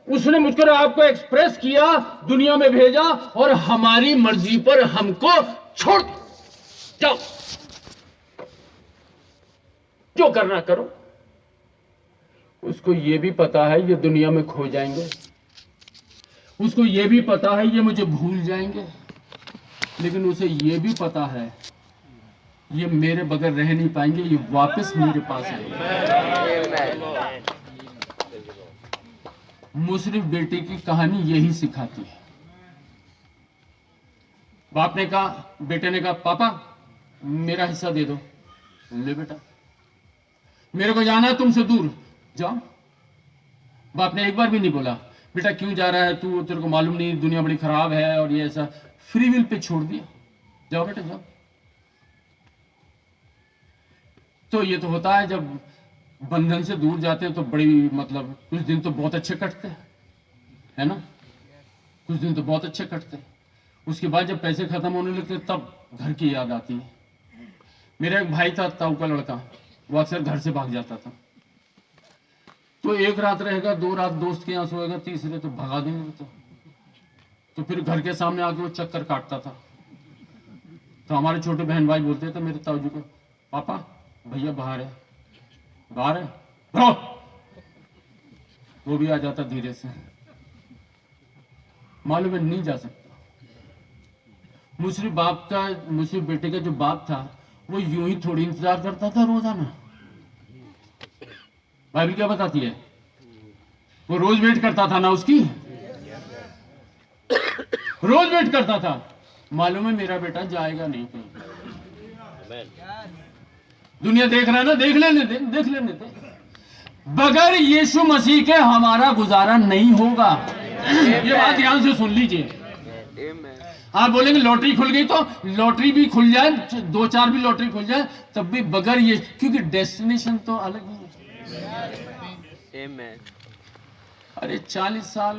उसने मुझको आपको एक्सप्रेस किया, दुनिया में भेजा और हमारी मर्जी पर हमको छोड़ जाओ, जो करना करो। उसको ये भी पता है ये दुनिया में खो जाएंगे, उसको ये भी पता है ये मुझे भूल जाएंगे, लेकिन उसे ये भी पता है ये मेरे बगैर रह नहीं पाएंगे, ये वापस मेरे पास आएंगे। मुशर्रिफ बेटे की कहानी यही सिखाती है। बाप ने कहा, बेटे ने कहा, पापा मेरा हिस्सा दे दो। ले बेटा, मेरे को जाना है तुमसे दूर, जाओ। बाप ने एक बार भी नहीं बोला बेटा क्यों जा रहा है तू, तेरे को मालूम नहीं दुनिया बड़ी खराब है और ये ऐसा। फ्री विल पे छोड़ दिया, जाओ बेटा जाओ। तो ये तो होता है जब बंधन से दूर जाते हैं तो बड़ी मतलब कुछ दिन तो बहुत अच्छे कटते हैं, है ना, कुछ दिन तो बहुत अच्छे कटते हैं। उसके बाद जब पैसे खत्म होने लगते तब घर की याद आती है। मेरा एक भाई था, ताऊ का लड़का, वो अक्सर घर से भाग जाता था। तो एक रात रहेगा, 2 रात दोस्त के यहाँ सोएगा, तीसरे तो भगा देंगे। तो फिर घर के सामने आके वो चक्कर काटता था। तो हमारे छोटे बहन भाई बोलते थे मेरे ताऊ जी को, पापा भैया बाहर है, बाहर है, ब्रो। वो भी आ जाता धीरे से, मालूम है नहीं जा सकता। मुशर्रिफ बेटे का जो बाप था वो यूं ही थोड़ी इंतजार करता था रोजाना। बाइबल क्या बताती है, वो रोज वेट करता था ना उसकी, रोज वेट करता था। मालूम है मेरा बेटा जाएगा नहीं कहीं, दुनिया देख रहा है ना, देख लेने दे, देख लेने दे। बगैर यीशु मसीह के हमारा गुजारा नहीं होगा। ये बात ध्यान से सुन लीजिए। आप बोलेंगे लॉटरी खुल गई, तो लॉटरी भी खुल जाए, 2-4 भी लॉटरी खुल जाए, तब भी बगैर ये, क्योंकि डेस्टिनेशन तो अलग ही है। अरे 40 साल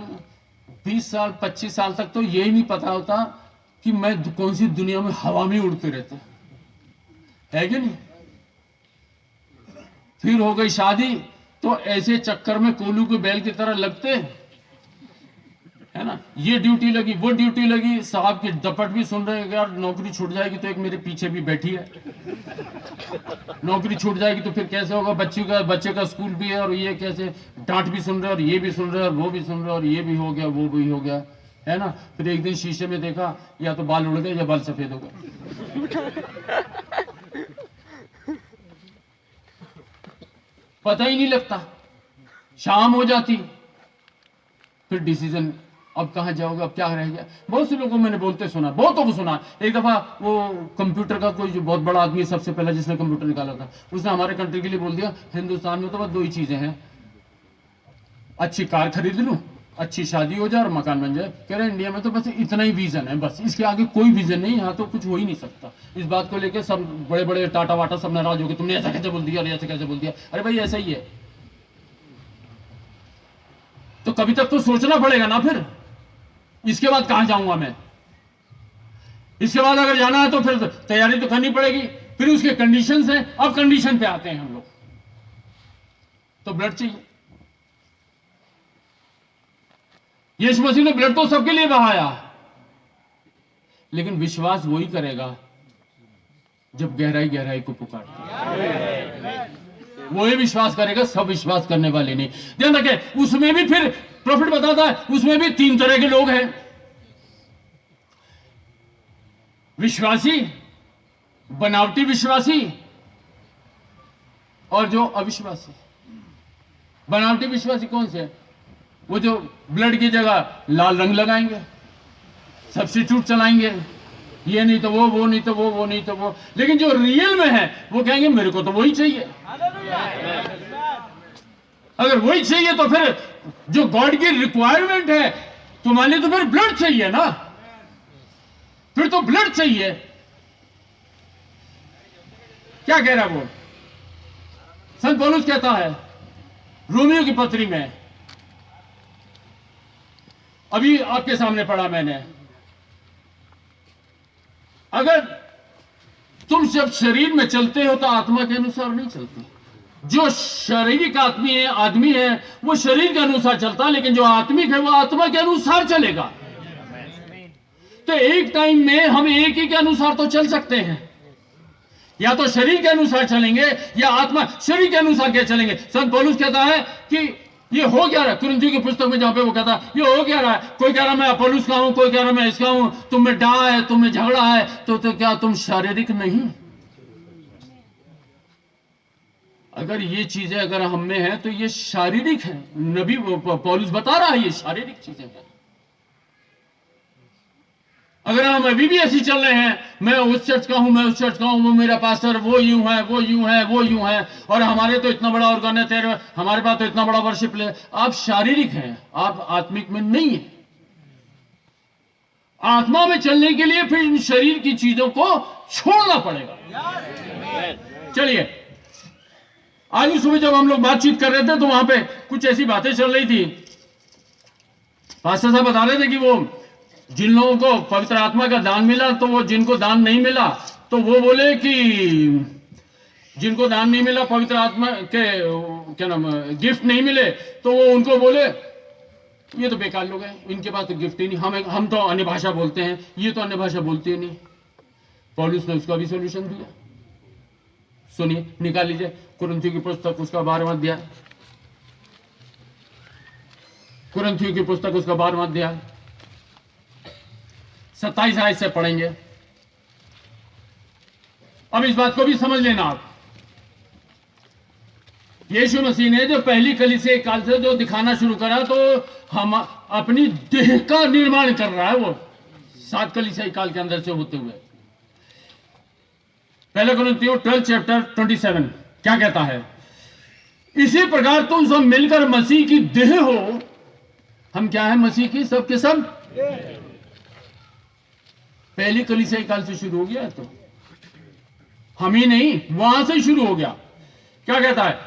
20 साल 25 साल तक तो यही नहीं पता होता कि मैं कौन सी दुनिया में हवा में उड़ते रहते, है कि नहीं। फिर हो गई शादी तो ऐसे चक्कर में कोलू के बैल की तरह लगते, है ना, ये ड्यूटी लगी वो ड्यूटी लगी, साहब की दपट भी सुन रहे हैं यार नौकरी छूट जाएगी तो एक मेरे पीछे भी बैठी है, नौकरी छूट जाएगी तो फिर कैसे होगा, बच्चे का स्कूल भी है और ये कैसे, डांट भी सुन रहे और ये भी सुन रहे और वो भी सुन रहे और ये भी हो गया वो भी हो गया, है ना। फिर एक दिन शीशे में देखा या तो बाल उड़ गए या बाल सफेद हो गए, पता ही नहीं लगता। शाम हो जाती, फिर डिसीजन, अब कहाँ जाओगे, अब क्या रह गया। बहुत से लोगों को मैंने बोलते सुना, बहुतों को सुना। एक दफा वो कंप्यूटर का कोई जो बहुत बड़ा आदमी है, सबसे पहले जिसने कंप्यूटर निकाला था, उसने हमारे कंट्री के लिए बोल दिया हिंदुस्तान में तो बस 2 ही चीजें हैं, अच्छी कार खरीद लूं, अच्छी शादी हो जाए और मकान बन जाए। कह रहे इंडिया में तो बस इतना ही विजन है, बस इसके आगे कोई विजन नहीं, यहाँ तो कुछ हो ही नहीं सकता। इस बात को लेकर सब बड़े बड़े टाटा वाटा सब नाराज हो गए, तुमने ऐसा कैसे बोल दिया और ऐसे कैसे बोल दिया। अरे भाई ऐसा ही है, तो कभी तक तो सोचना पड़ेगा ना, फिर इसके बाद कहां जाऊंगा मैं, इसके बाद अगर जाना है तो फिर तैयारी तो करनी पड़ेगी, फिर उसके कंडीशंस हैं। अब कंडीशन पे आते हैं हम लोग, तो ब्लड चाहिए। यीशु मसीह ने ब्लड तो सबके लिए बहाया, लेकिन विश्वास वही करेगा जब गहराई गहराई को पुकारता, वही विश्वास करेगा, सब विश्वास करने वाले नहीं। ध्यान रखें, उसमें भी फिर प्रॉफिट बताता है, उसमें भी 3 तरह के लोग हैं, विश्वासी, बनावटी विश्वासी और जो अविश्वासी। बनावटी विश्वासी कौन से? वो जो ब्लड की जगह लाल रंग लगाएंगे, सब्स्टिट्यूट चलाएंगे, ये नहीं तो वो नहीं तो वो नहीं तो वो। लेकिन जो रियल में है वो कहेंगे मेरे को तो वही चाहिए। अगर वही चाहिए तो फिर जो गॉड की रिक्वायरमेंट है तुम्हारे लिए, तो फिर ब्लड चाहिए ना, फिर तो ब्लड चाहिए। क्या कह रहा वो? संत पौलुस कहता है रोमियो की पत्री में, अभी आपके सामने पढ़ा मैंने, अगर तुम जब शरीर में चलते हो तो आत्मा के अनुसार नहीं चलते। जो शारीरिक आदमी है वो शरीर के अनुसार चलता है, लेकिन जो आत्मिक है वो आत्मा के अनुसार चलेगा। तो एक टाइम में हम एक ही के अनुसार तो चल सकते हैं, या तो शरीर के अनुसार चलेंगे या आत्मा शरीर के अनुसार क्या चलेंगे। संत पौलुस कहता है कि ये हो क्या रहा है, कुरिन्थियों की पुस्तक में जहां पे वो कहता है ये हो क्या रहा है, कोई कह रहा मैं अपोलोस का हूं, कोई कह रहा मैं इसका हूं, तुम में डाह है, तुम में झगड़ा है, तो क्या तुम शारीरिक नहीं? अगर ये चीजें अगर हम में है तो ये शारीरिक है। नबी पौलुस बता रहा है ये शारीरिक चीजें हैं। अगर हम अभी भी ऐसी चल रहे हैं, मैं उस चर्च का हूं, मैं उस चर्च का हूं, वो मेरा पास्टर वो यूं है, वो यूं है, वो यूं है, और हमारे तो इतना बड़ा ऑर्गन है, तेरे हमारे पास तो इतना बड़ा वर्शिप ले, आप शारीरिक हैं, आप आत्मिक में नहीं है। आत्मा में चलने के लिए फिर इन शरीर की चीजों को छोड़ना पड़ेगा। चलिए, आज सुबह जब हम लोग बातचीत कर रहे थे तो वहां पे कुछ ऐसी बातें चल रही थी। पास्टर साहब बता रहे थे कि वो जिन लोगों को पवित्र आत्मा का दान मिला, तो वो जिनको दान नहीं मिला, तो वो बोले कि जिनको दान नहीं मिला, पवित्र आत्मा के क्या नाम गिफ्ट नहीं मिले, तो वो उनको बोले ये तो बेकार लोग हैं, इनके पास तो गिफ्ट ही नहीं, हम तो अन्य भाषा बोलते हैं, ये तो अन्य भाषा बोलते ही नहीं। पौलुस ने उसका भी सोल्यूशन दिया। सुनिए, निकाल लीजिए कुरिन्थियों की पुस्तक उसका 12वां अध्याय, कुरिन्थियों की पुस्तक उसका 12वां अध्याय 27 आयत से पढ़ेंगे। अब इस बात को भी समझ लेना आप, यीशु मसीह ने जो पहली कलीसिया काल से जो दिखाना शुरू करा, तो हम अपनी देह का निर्माण कर रहा है, वो 7 कलीसिया काल के अंदर से होते हुए। पहले कुरिन्थियों 12 चैप्टर 27 क्या कहता है? इसी प्रकार तुम सब मिलकर मसीह की देह हो। हम क्या है मसीह की? सब के सब पहली कलीसिया काल से शुरू हो गया, तो हम ही नहीं, वहां से शुरू हो गया। क्या कहता है?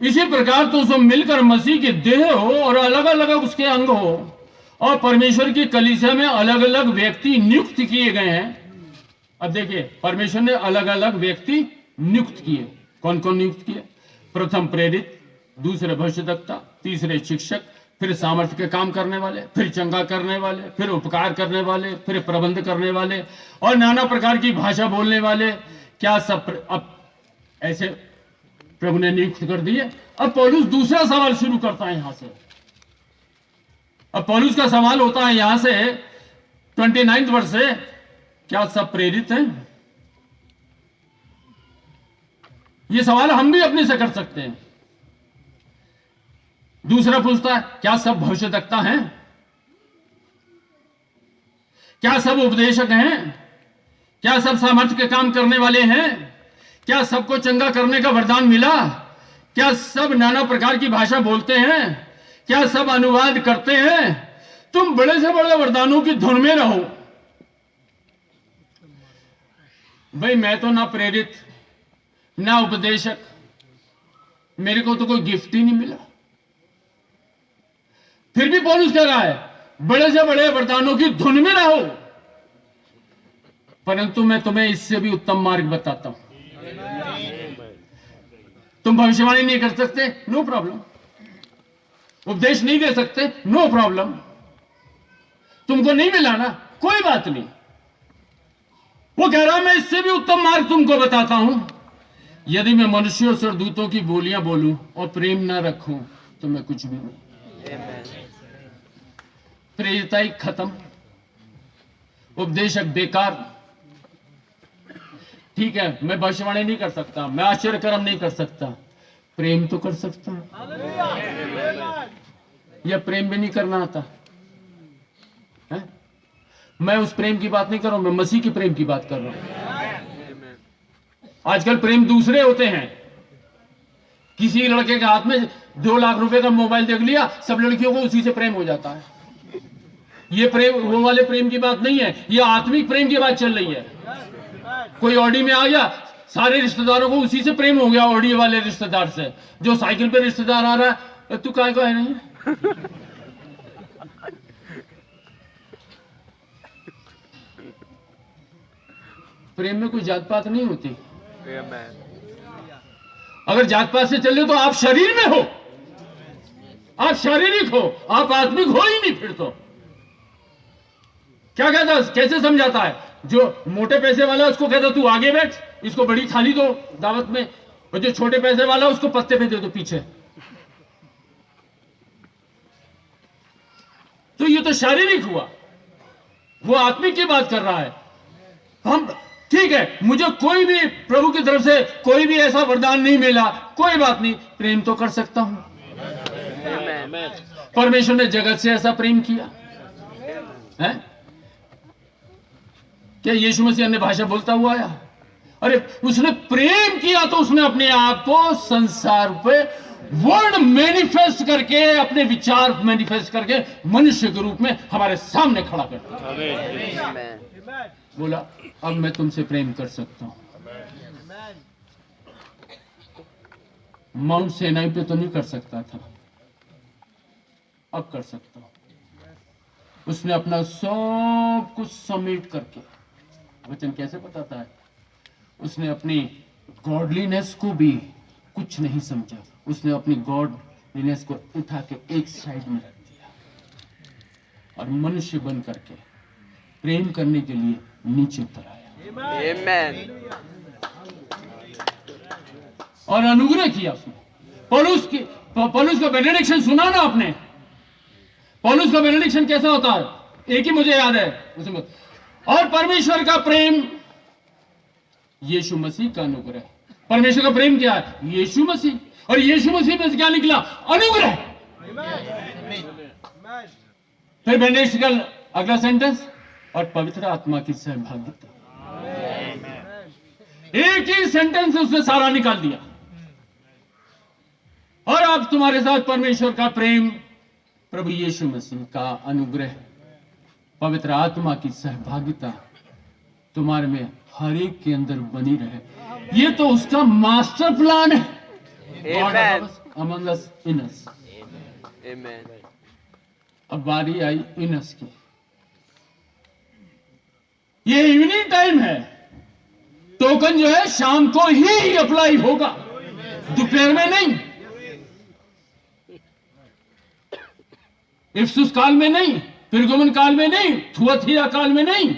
इसी प्रकार तुम सब मिलकर मसीह की देह हो और अलग अलग उसके अंग हो, और परमेश्वर की कलीसिया में अलग अलग व्यक्ति नियुक्त किए गए हैं। अब देखिए, परमेश्वर ने अलग अलग व्यक्ति नियुक्त किए। कौन कौन नियुक्त किए? प्रथम प्रेरित, दूसरे भविष्यद्वक्ता, तीसरे शिक्षक, फिर सामर्थ्य के काम करने वाले, फिर चंगा करने वाले, फिर उपकार करने वाले, फिर प्रबंध करने वाले, और नाना प्रकार की भाषा बोलने वाले। क्या सब अब ऐसे प्रभु ने नियुक्त कर दिए? अब पौलुस दूसरा सवाल शुरू करता है यहां से। अब पौलुस का सवाल होता है यहां से 29 वर्ष से, क्या सब प्रेरित हैं? यह सवाल हम भी अपने से कर सकते हैं। दूसरा पूछता है, क्या सब भविष्यद्वक्ता हैं? क्या सब उपदेशक हैं? क्या सब सामर्थ्य के काम करने वाले हैं? क्या सबको चंगा करने का वरदान मिला? क्या सब नाना प्रकार की भाषा बोलते हैं? क्या सब अनुवाद करते हैं? तुम बड़े से बड़े वरदानों की धुन में रहो। भाई, मैं तो ना प्रेरित ना उपदेशक, मेरे को तो कोई गिफ्ट ही नहीं मिला। फिर भी पौलुस कह रहा है बड़े से बड़े वरदानों की धुन में रहो, परंतु मैं तुम्हें इससे भी उत्तम मार्ग बताता हूं। तुम भविष्यवाणी नहीं कर सकते, नो प्रॉब्लम। उपदेश नहीं दे सकते, नो प्रॉब्लम। तुमको नहीं मिला ना, कोई बात नहीं। वो कह रहा मैं इससे भी उत्तम मार्ग तुमको बताता हूं। यदि मैं मनुष्यों से और दूतों की बोलियां बोलूं और प्रेम ना रखूं तो मैं कुछ भी नहीं। प्रेरिताई खत्म, उपदेशक बेकार। ठीक है, मैं भविष्यवाणी नहीं कर सकता, मैं आश्चर्य कर्म नहीं कर सकता, प्रेम तो कर सकता हूं। या प्रेम भी नहीं करना आता है? मैं उस प्रेम की बात नहीं कर रहा हूं, मैं मसीह के प्रेम की बात कर रहा हूं। आजकल प्रेम दूसरे होते हैं। किसी लड़के के हाथ में 2 लाख रुपए का मोबाइल देख लिया, सब लड़कियों को उसी से प्रेम हो जाता है। ये प्रेम वो वाले प्रेम की बात नहीं है, ये आत्मिक प्रेम की बात चल रही है। कोई ऑडी में आ गया, सारे रिश्तेदारों को उसी से प्रेम हो गया, ऑडी वाले रिश्तेदार से। जो साइकिल पे रिश्तेदार आ रहा है, तू काय को है नहीं? प्रेम में कोई जात पात नहीं होती। अगर जात पात से चल रहे हो तो आप शरीर में हो, आप शारीरिक हो, आप आत्मिक हो ही नहीं। फिर तो क्या कहता, कैसे समझाता है? जो मोटे पैसे वाला उसको कहता तू आगे बैठ, इसको बड़ी थाली दो दावत में, और जो छोटे पैसे वाला उसको पत्ते पे दे दो पीछे। तो ये तो शारीरिक हुआ, वो आत्मिक की बात कर रहा है। हम ठीक है, मुझे कोई भी प्रभु की तरफ से कोई भी ऐसा वरदान नहीं मिला, कोई बात नहीं, प्रेम तो कर सकता हूं। परमेश्वर ने जगत से ऐसा प्रेम किया है? क्या यीशु मसीह अन्य भाषा बोलता हुआ आया? अरे उसने प्रेम किया तो उसने अपने आप को संसार पे वर्ड मैनिफेस्ट करके, अपने विचार मैनिफेस्ट करके मनुष्य के रूप में हमारे सामने खड़ा कर दिया। बोला अब मैं तुमसे प्रेम कर सकता हूं। माउंट सेनाई पे तो नहीं कर सकता था, अब कर सकता हूं। उसने अपना सब कुछ समेट करके, वचन कैसे बताता है, उसने अपनी गॉडलीनेस को भी कुछ नहीं समझा, उसने अपनी गॉडलीनेस को उठा के एक साइड में रख दिया और मनुष्य बन करके प्रेम करने के लिए नीचे उतर आया। आमेन। और अनुग्रह किया उसने। पौलुस का बेनेडिक्शन सुना ना आपने? पौलुस का बेनेडिक्शन कैसा होता है? एक ही मुझे याद है उसमें, और परमेश्वर का प्रेम, यीशु मसीह का अनुग्रह। परमेश्वर का प्रेम क्या है? यीशु मसीह। और यीशु मसीह में से क्या निकला? अनुग्रह। फिर बेनेडिक्शन का अगला सेंटेंस, और पवित्र आत्मा की सहभागिता। एक ही सेंटेंस उसने सारा निकाल दिया। और अब तुम्हारे साथ परमेश्वर का प्रेम, प्रभु यीशु मसीह का अनुग्रह, पवित्र आत्मा की सहभागिता तुम्हारे में हर एक के अंदर बनी रहे। ये तो उसका मास्टर प्लान है। Among us, in us. अब बारी आई इन अस की। ये इवनिंग टाइम है, टोकन जो है शाम को ही अप्लाई होगा, दोपहर में नहीं, इफ्सुस काल में नहीं, पिरगमन काल में नहीं, थुआतीरा काल में नहीं।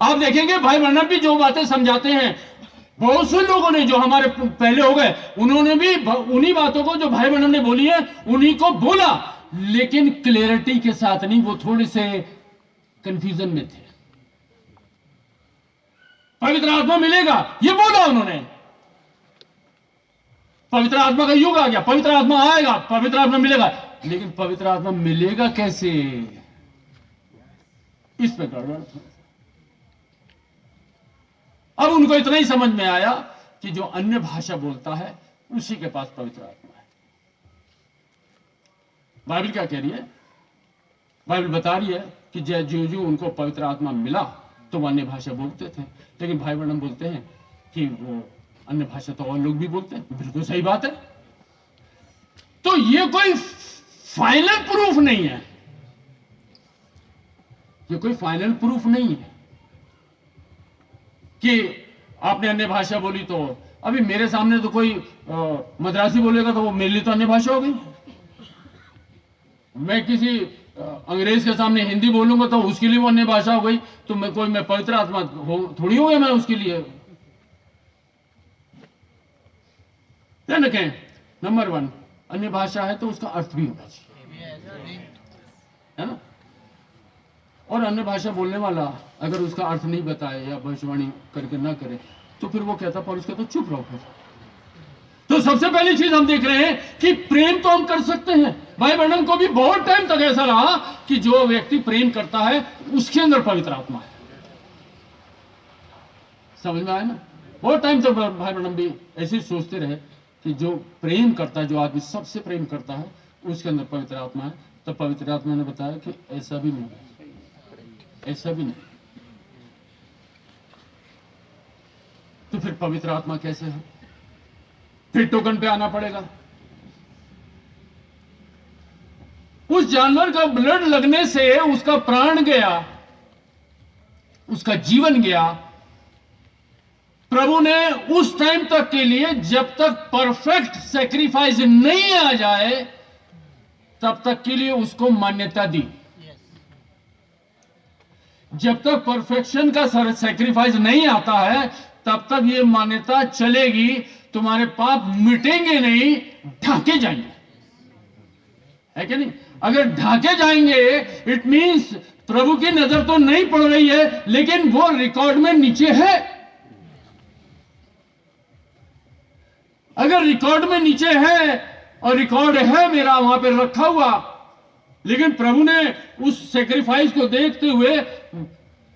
आप देखेंगे भाई ब्रनम भी जो बातें समझाते हैं, बहुत से लोगों ने जो हमारे पहले हो गए, उन्होंने भी उन्हीं बातों को जो भाई ब्रनम ने बोली है उन्हीं को बोला, लेकिन क्लैरिटी के साथ नहीं, वो थोड़े से कंफ्यूजन में थे। पवित्र आत्मा मिलेगा ये बोला उन्होंने, पवित्र आत्मा का युग आ गया, पवित्र आत्मा आएगा, पवित्र आत्मा मिलेगा, लेकिन पवित्र आत्मा मिलेगा कैसे, इस पे गड़बड़। अब उनको इतना ही समझ में आया कि जो अन्य भाषा बोलता है उसी के पास पवित्र आत्मा है। बाइबल क्या कह रही है? बाइबल बता रही है कि जो उनको पवित्र आत्मा मिला तो वो अन्य भाषा बोलते थे, लेकिन भाई ब्रनम बोलते हैं कि वो अन्य भाषा तो और लोग भी बोलते हैं। बिल्कुल सही बात है। तो ये कोई फाइनल प्रूफ नहीं है, ये कोई फाइनल प्रूफ नहीं है कि आपने अन्य भाषा बोली तो, अभी मेरे सामने तो कोई मद्रासी बोलेगा तो वो मेरे लिए तो अन्य भाषा हो गई। मैं किसी अंग्रेज के सामने हिंदी बोलूंगा तो उसके लिए वो अन्य भाषा हो गई। तो मैं पवित्र आत्मा थोड़ी हो गया मैं उसके लिए। ध्यान रखें, नंबर 1, अन्य भाषा है तो उसका अर्थ भी होना चाहिए, है ना? और अन्य भाषा बोलने वाला अगर उसका अर्थ नहीं बताए या भविष्यवाणी करके ना करे तो फिर वो कहता पौलुस कहता तो चुप रहो फिर। तो सबसे पहली चीज हम देख रहे हैं कि प्रेम तो हम कर सकते हैं। भाई ब्रनम को भी बहुत टाइम तक ऐसा रहा कि जो व्यक्ति प्रेम करता है उसके अंदर पवित्र आत्मा है। समझ में आया ना? बहुत टाइम तक भाई ब्रनम भी ऐसे ही सोचते रहे कि जो प्रेम करता है, जो आदमी सबसे प्रेम करता है उसके अंदर पवित्र आत्मा है। तो पवित्र आत्मा ने बताया कि ऐसा भी नहीं है, ऐसा भी नहीं। तो फिर पवित्र आत्मा कैसे है? फिर टोकन पे आना पड़ेगा। उस जानवर का ब्लड लगने से उसका प्राण गया, उसका जीवन गया, प्रभु ने उस टाइम तक के लिए, जब तक परफेक्ट सेक्रीफाइस नहीं आ जाए तब तक के लिए उसको मान्यता दी। जब तक परफेक्शन का सेक्रीफाइस नहीं आता है तब तक ये मान्यता चलेगी, तुम्हारे पाप मिटेंगे नहीं, ढाके जाएंगे, है कि नहीं? अगर ढाके जाएंगे इट मींस प्रभु की नजर तो नहीं पड़ रही है, लेकिन वो रिकॉर्ड में नीचे है। अगर रिकॉर्ड में नीचे है और रिकॉर्ड है मेरा वहां पे रखा हुआ, लेकिन प्रभु ने उस सेक्रीफाइस को देखते हुए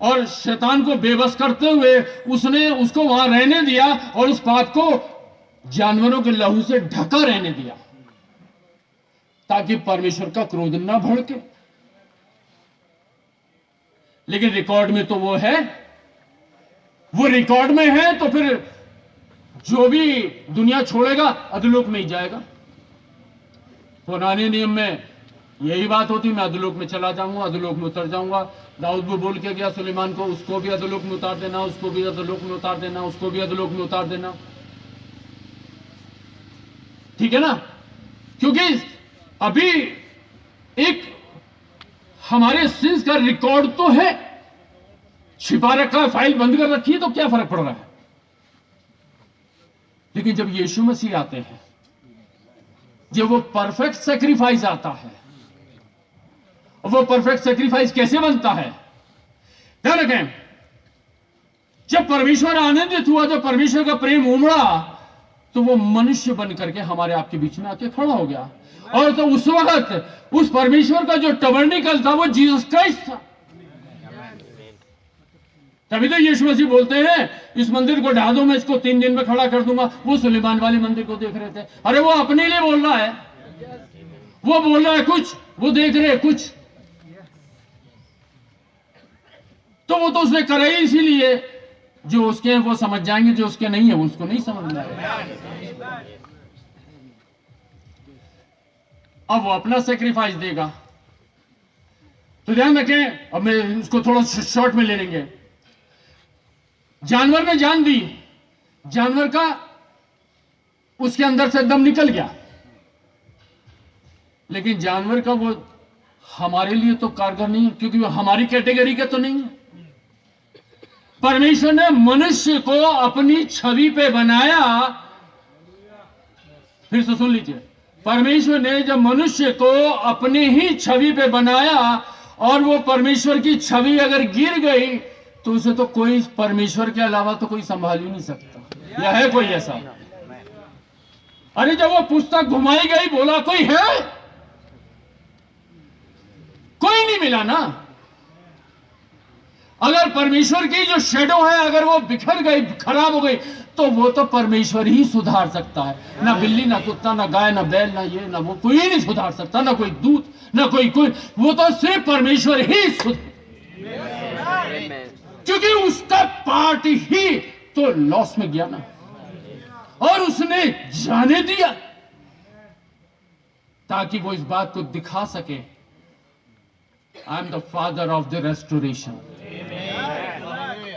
और शैतान को बेबस करते हुए उसने उसको वहां रहने दिया और उस पाप को जानवरों के लहू से ढका रहने दिया, ताकि परमेश्वर का क्रोध ना भड़के। लेकिन रिकॉर्ड में तो वो है, वो रिकॉर्ड में है, तो फिर जो भी दुनिया छोड़ेगा अधोलोक में ही जाएगा। पुराने नियम में यही बात होती, मैं अधोलोक में चला जाऊंगा, अधोलोक में उतर जाऊंगा। दाऊद वो बोल के गया सुलेमान को, उसको भी अधोलोक में उतार देना, उसको भी अधोलोक में उतार देना, उसको भी अधोलोक में उतार देना। ठीक है ना? क्योंकि अभी एक हमारे सिंस का रिकॉर्ड तो है, छिपा रखा है, फाइल बंद कर रखी है, तो क्या फर्क पड़ रहा है? लेकिन जब यीशु मसीह आते हैं, जब वो परफेक्ट सेक्रीफाइस आता है, वो परफेक्ट सेक्रीफाइस कैसे बनता है? ध्यान रखें, जब परमेश्वर आनंदित हुआ, जब परमेश्वर का प्रेम उमड़ा, तो वो मनुष्य बन करके हमारे आपके बीच में आके खड़ा हो गया। और तो उस वक्त उस परमेश्वर का जो टबरनिकल था वो जीसस क्राइस्ट था। तभी तो यीशु मसीह बोलते हैं इस मंदिर को ढा दो, मैं इसको 3 दिन में खड़ा कर दूंगा। वो सुलेमान वाले मंदिर को देख रहे थे, अरे वो अपने लिए बोल रहा है, वो बोल रहा है कुछ, वो देख रहे हैं कुछ। तो वो तो उसने करा ही इसीलिए, जो उसके हैं वो समझ जाएंगे, जो उसके नहीं है वो उसको नहीं समझ में आएगा। अब वो अपना सेक्रीफाइस देगा। तो ध्यान रखें, अब मैं उसको थोड़ा शॉर्ट में ले लेंगे। जानवर ने जान दी, जानवर का उसके अंदर से दम निकल गया, लेकिन जानवर का वो हमारे लिए तो कारगर नहीं है, क्योंकि वो हमारी कैटेगरी का तो नहीं है। परमेश्वर ने मनुष्य को अपनी छवि पे बनाया। फिर से सुन लीजिए, परमेश्वर ने जब मनुष्य को अपनी ही छवि पे बनाया, और वो परमेश्वर की छवि अगर गिर गई तो उसे तो कोई परमेश्वर के अलावा तो कोई संभाल ही नहीं सकता। या है कोई ऐसा? अरे जब वो पुस्तक घुमाई गई, बोला कोई है? कोई नहीं मिला ना। अगर परमेश्वर की जो शेडो है अगर वो बिखर गई, खराब हो गई, तो वो तो परमेश्वर ही सुधार सकता है। ना बिल्ली, ना कुत्ता, ना गाय, ना बैल, ना ये ना वो, कोई नहीं सुधार सकता, ना कोई दूत, ना कोई वो तो सिर्फ परमेश्वर ही क्योंकि उसका पार्ट ही तो लॉस में गया ना, और उसने जाने दिया ताकि वो इस बात को दिखा सके, I am the father of the restoration,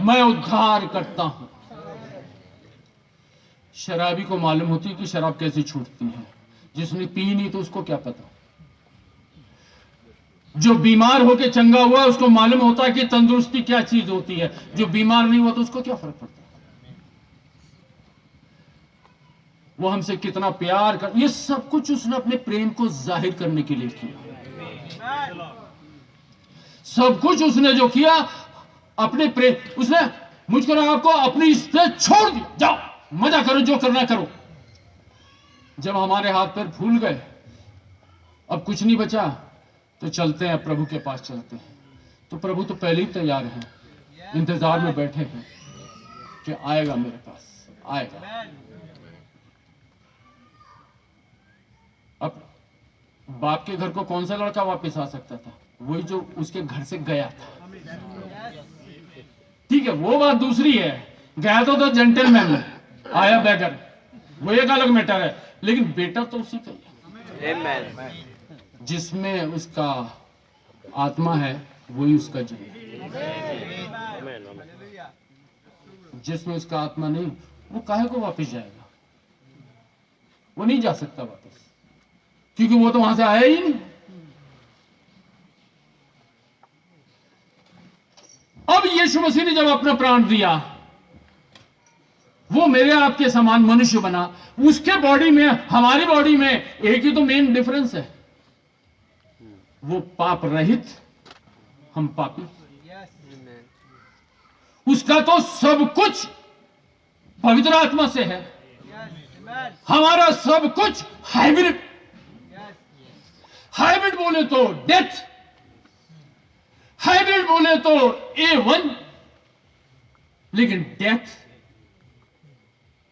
मैं उद्धार करता हूं। शराबी को मालूम होती है कि शराब कैसे छूटती है, जिसने पी नहीं तो उसको क्या पता। जो बीमार होकर चंगा हुआ उसको मालूम होता है कि तंदुरुस्ती क्या चीज होती है। जो बीमार नहीं हुआ तो उसको क्या फर्क पड़ता है? वो हमसे कितना प्यार कर, ये सब कुछ उसने अपने प्रेम को जाहिर करने के लिए किया। सब कुछ उसने जो किया अपने प्रेम, उसने मुझको और आपको अपनी इस पे छोड़ दिया, जाओ मजा करो, जो करना करो। जब हमारे हाथ पैर फूल गए, अब कुछ नहीं बचा, तो चलते हैं, प्रभु के पास चलते हैं। तो प्रभु तो पहले ही तैयार हैं, इंतजार में बैठे हैं कि आएगा, मेरे पास आएगा। अब बाप के घर को कौन सा लड़का वापस आ सकता था? वही जो उसके घर से गया था। ठीक है, वो बात दूसरी है, गया तो जेंटलमैन, आया बेगर, वो एक अलग मैटर है। लेकिन बेटा तो उसी का ही है, जिसमें उसका आत्मा है वही उसका जीवन। जिसमें उसका आत्मा नहीं, वो काहे को वापस जाएगा? वो नहीं जा सकता वापस, क्योंकि वो तो वहां से आया ही नहीं। अब यीशु मसीह ने जब अपना प्राण दिया, वो मेरे आपके समान मनुष्य बना। उसके बॉडी में, हमारी बॉडी में एक ही तो मेन डिफरेंस है, वो पाप रहित, हम पापी। उसका तो सब कुछ पवित्र आत्मा से है, हमारा सब कुछ हाइब्रिड। हाइब्रिड बोले तो डेथ, हाइब्रिड बोले तो A1, लेकिन डेथ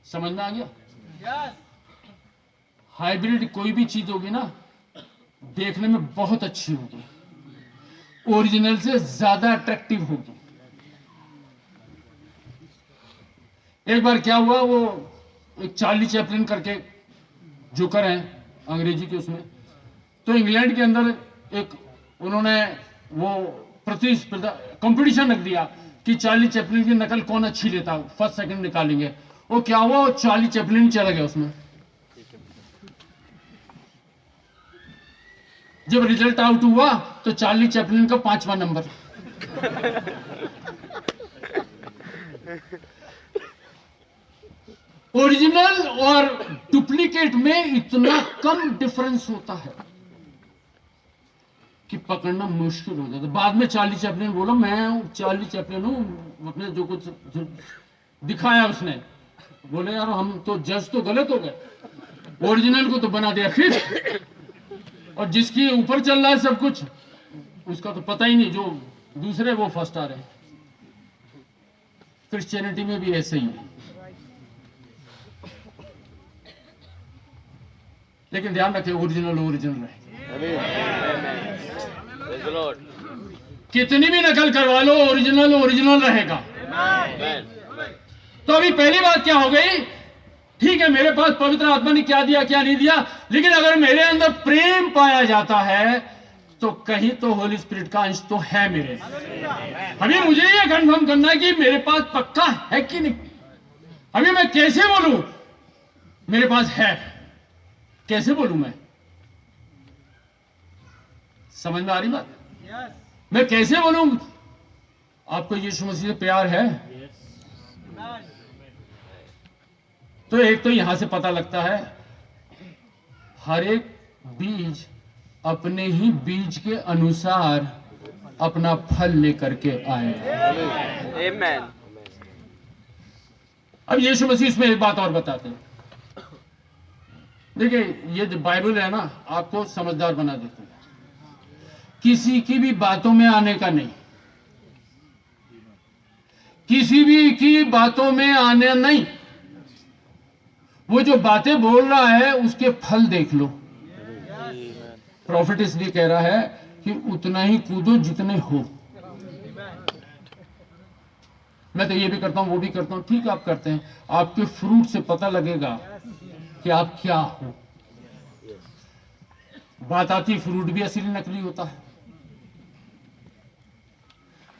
समझ में आ गया? हाइब्रिड कोई भी चीज होगी ना, देखने में बहुत अच्छी होगी, ओरिजिनल से ज्यादा अट्रैक्टिव होगी। एक बार क्या हुआ, वो एक चार्ली चैपलिन करके जोकर हैं अंग्रेजी के उसमें, तो इंग्लैंड के अंदर एक उन्होंने वो प्रतिस्पर्धा कंपटीशन रख दिया कि चार्ली चैपलिन की नकल कौन अच्छी लेता, फर्स्ट सेकंड निकालेंगे। वो क्या हुआ, चार्ली चैपलिन चला गया उसमें। जब रिजल्ट आउट हुआ तो चार्ली चैपलिन का 5वां नंबर। ओरिजिनल और डुप्लीकेट में इतना कम डिफरेंस होता है कि पकड़ना मुश्किल हो जाता। बाद में चार्ली चैपलिन बोला, मैं चार्ली चैपलिन हूं, अपने जो कुछ दिखाया उसने, बोले यार हम तो जज तो गलत हो गए, ओरिजिनल को तो बना दिया फिर, और जिसकी ऊपर चल रहा है सब कुछ उसका तो पता ही नहीं, जो दूसरे वो फर्स्ट आ रहे हैं। क्रिश्चियनिटी में भी ऐसे ही है, लेकिन ध्यान रखें ओरिजिनल ओरिजिनल रहे। कितनी भी नकल करवा लो, ओरिजिनल ओरिजिनल रहेगा। तो अभी पहली बात क्या हो गई, ठीक है मेरे पास पवित्र आत्मा ने क्या दिया क्या नहीं दिया, लेकिन अगर मेरे अंदर प्रेम पाया जाता है तो कहीं तो होली स्पिरिट का अंश तो है मेरे। अभी मुझे ये कंफर्म करना है कि मेरे पास पक्का है कि नहीं। अभी मैं कैसे बोलूं मेरे पास है, कैसे बोलूं मैं? समझ में आ रही बात? मैं कैसे बोलूं आपको यीशु मसीह से प्यार है? तो एक तो यहां से पता लगता है, हर एक बीज अपने ही बीज के अनुसार अपना फल लेकर के आए। Amen. अब यीशु मसीह इसमें एक बात और बताते हैं। देखिए ये जो बाइबल है ना, आपको समझदार बना देती है, किसी की भी बातों में आने का नहीं, किसी भी की बातों में आने नहीं। वो जो बातें बोल रहा है उसके फल देख लो। प्रॉफिट इसलिए कह रहा है कि उतना ही कूदो जितने हो। मैं तो ये भी करता हूं वो भी करता हूं, ठीक आप करते हैं, आपके फ्रूट से पता लगेगा कि आप क्या हो। बात आती फ्रूट भी असली नकली होता है,